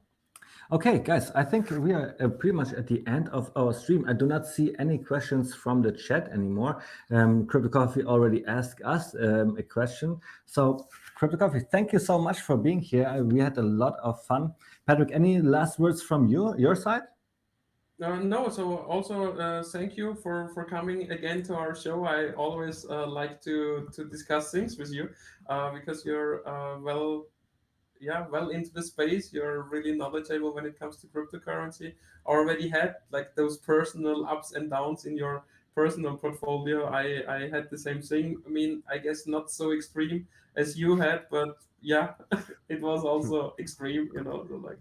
Okay, guys, I think we are pretty much at the end of our stream. I do not see any questions from the chat anymore. CryptoCoffee already asked us a question. So, CryptoCoffee, thank you so much for being here. We had a lot of fun. Patrick, any last words from your side? No, so also thank you for coming again to our show. I always like to discuss things with you because you're well into the space. You're really knowledgeable when it comes to cryptocurrency. Already had like those personal ups and downs in your personal portfolio. I had the same thing. I mean, I guess not so extreme as you had, but yeah, it was also extreme, so like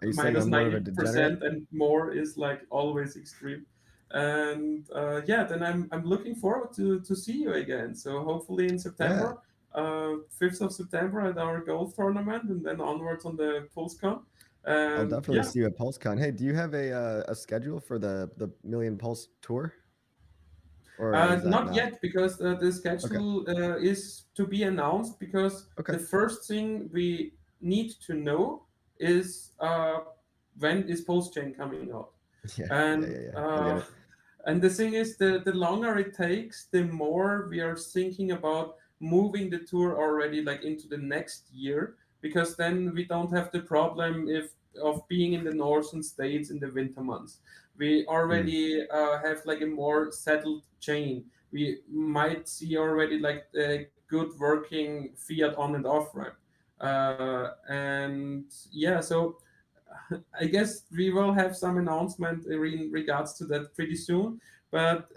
are you saying minus I'm more of a degenerate? 90% and more is like always extreme. And then I'm looking forward to see you again. So hopefully in September, 5th of September at our golf tournament, and then onwards on the PulseCon. I'll definitely see you at PulseCon. Hey, do you have a schedule for the Million Pulse tour? Or is that not yet, because the schedule is to be announced, because the first thing we need to know is when is PulseChain coming out. And I get it. and the thing is, the longer it takes, the more we are thinking about moving the tour already like into the next year, because then we don't have the problem of being in the northern states in the winter months. We already have like a more settled chain. We might see already like a good working fiat on and off ramp. And yeah, so I guess we will have some announcement in regards to that pretty soon. But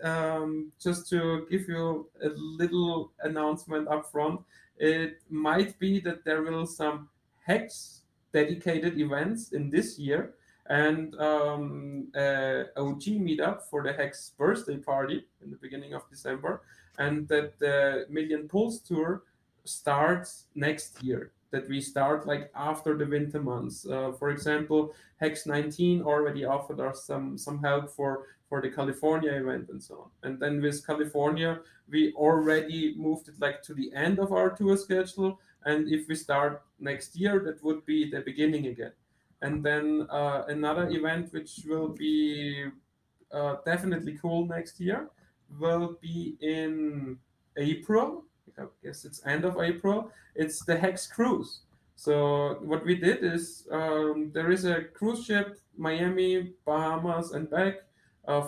just to give you a little announcement up front, it might be that there will some Hex dedicated events in this year, and OG meetup for the Hex birthday party in the beginning of December, and that the Million Pulse tour starts next year. That we start like after the winter months. For example, Hex 19 already offered us some help for the California event and so on. And then with California, we already moved it like to the end of our tour schedule. And if we start next year, that would be the beginning again. And then another event which will be definitely cool next year will be in April. I guess it's end of April. It's the Hex Cruise. So what we did is there is a cruise ship, Miami, Bahamas, and back,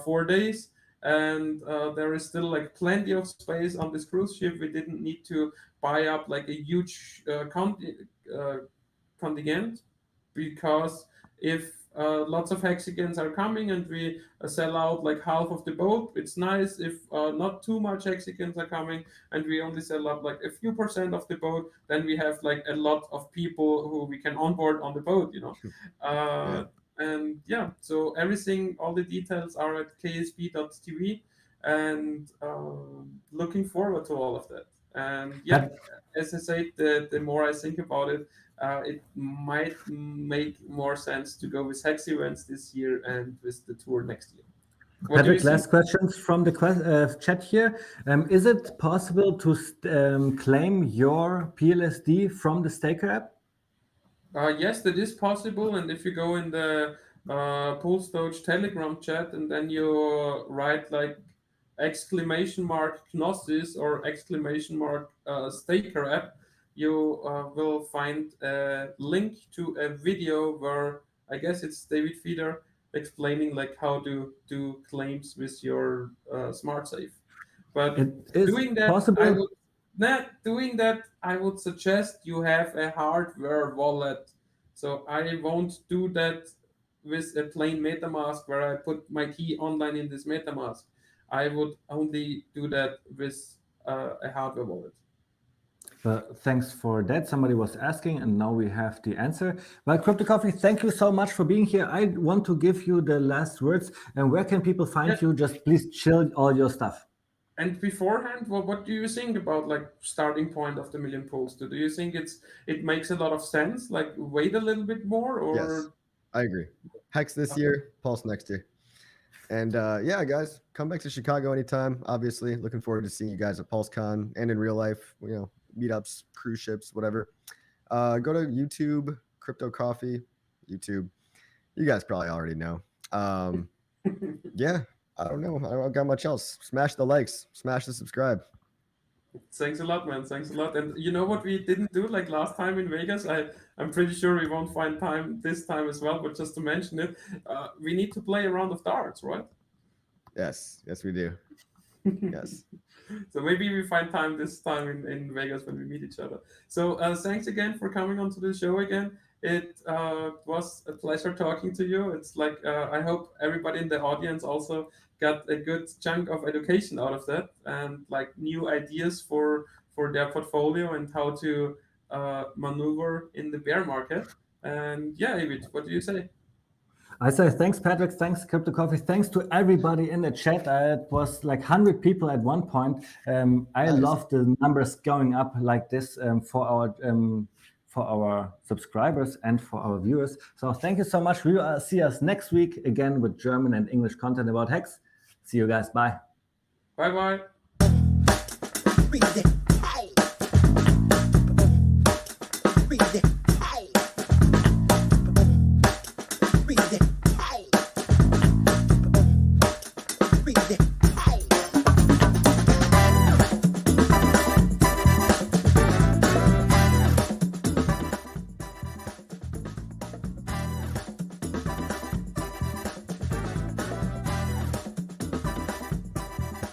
4 days, and there is still like plenty of space on this cruise ship. We didn't need to buy up like a huge contingent, because if lots of Hexicans are coming, and we sell out like half of the boat. It's nice if not too much Hexicans are coming, and we only sell up like a few % of the boat. Then we have like a lot of people who we can onboard on the boat, you know. Yeah. And yeah, so everything, all the details are at ksb.tv, and looking forward to all of that. And yeah, as I said, the more I think about it, it might make more sense to go with Hex events this year and with the tour next year. What do you Patrick, last think? questions from the chat here. Is it possible to claim your PLSD from the Staker app? Yes, that is possible. And if you go in the Plsd Telegram chat and then you write like ! Gnosis or ! Staker app, you will find a link to a video where I guess it's David Feeder explaining like how to do claims with your smart safe. But It is doing that, possible. I would suggest you have a hardware wallet. So I won't do that with a plain MetaMask where I put my key online in this MetaMask. I would only do that with a hardware wallet. Thanks for that. Somebody was asking, and now we have the answer. Well, CryptoCoffee, thank you so much for being here. I want to give you the last words. And where can people find you? Just please chill all your stuff. And beforehand, what do you think about like starting point of the million pools? Do you think it makes a lot of sense? Like wait a little bit more, or Yes, I agree. Hex this year, Pulse next year. And yeah, guys, come back to Chicago anytime. Obviously, looking forward to seeing you guys at PulseCon and in real life, you know, meetups, cruise ships, whatever. Go to YouTube, CryptoCoffee, YouTube. You guys probably already know. Yeah, I don't know. I don't got much else. Smash the likes, smash the subscribe. Thanks a lot, man. Thanks a lot. And you know what we didn't do like last time in Vegas? I'm pretty sure we won't find time this time as well, but just to mention it, we need to play a round of darts, right? Yes, we do. Yes. So maybe we find time this time in Vegas when we meet each other. So thanks again for coming onto the show again. It was a pleasure talking to you. It's like I hope everybody in the audience also got a good chunk of education out of that and like new ideas for their portfolio and how to maneuver in the bear market. And yeah, David, what do you say? I say thanks, Patrick. Thanks, CryptoCoffee. Thanks to everybody in the chat. It was like 100 people at one point. I Nice. love the numbers going up like this for our subscribers and for our viewers. So thank you so much. We will see us next week again with German and English content about Hex. See you guys. Bye. Bye bye.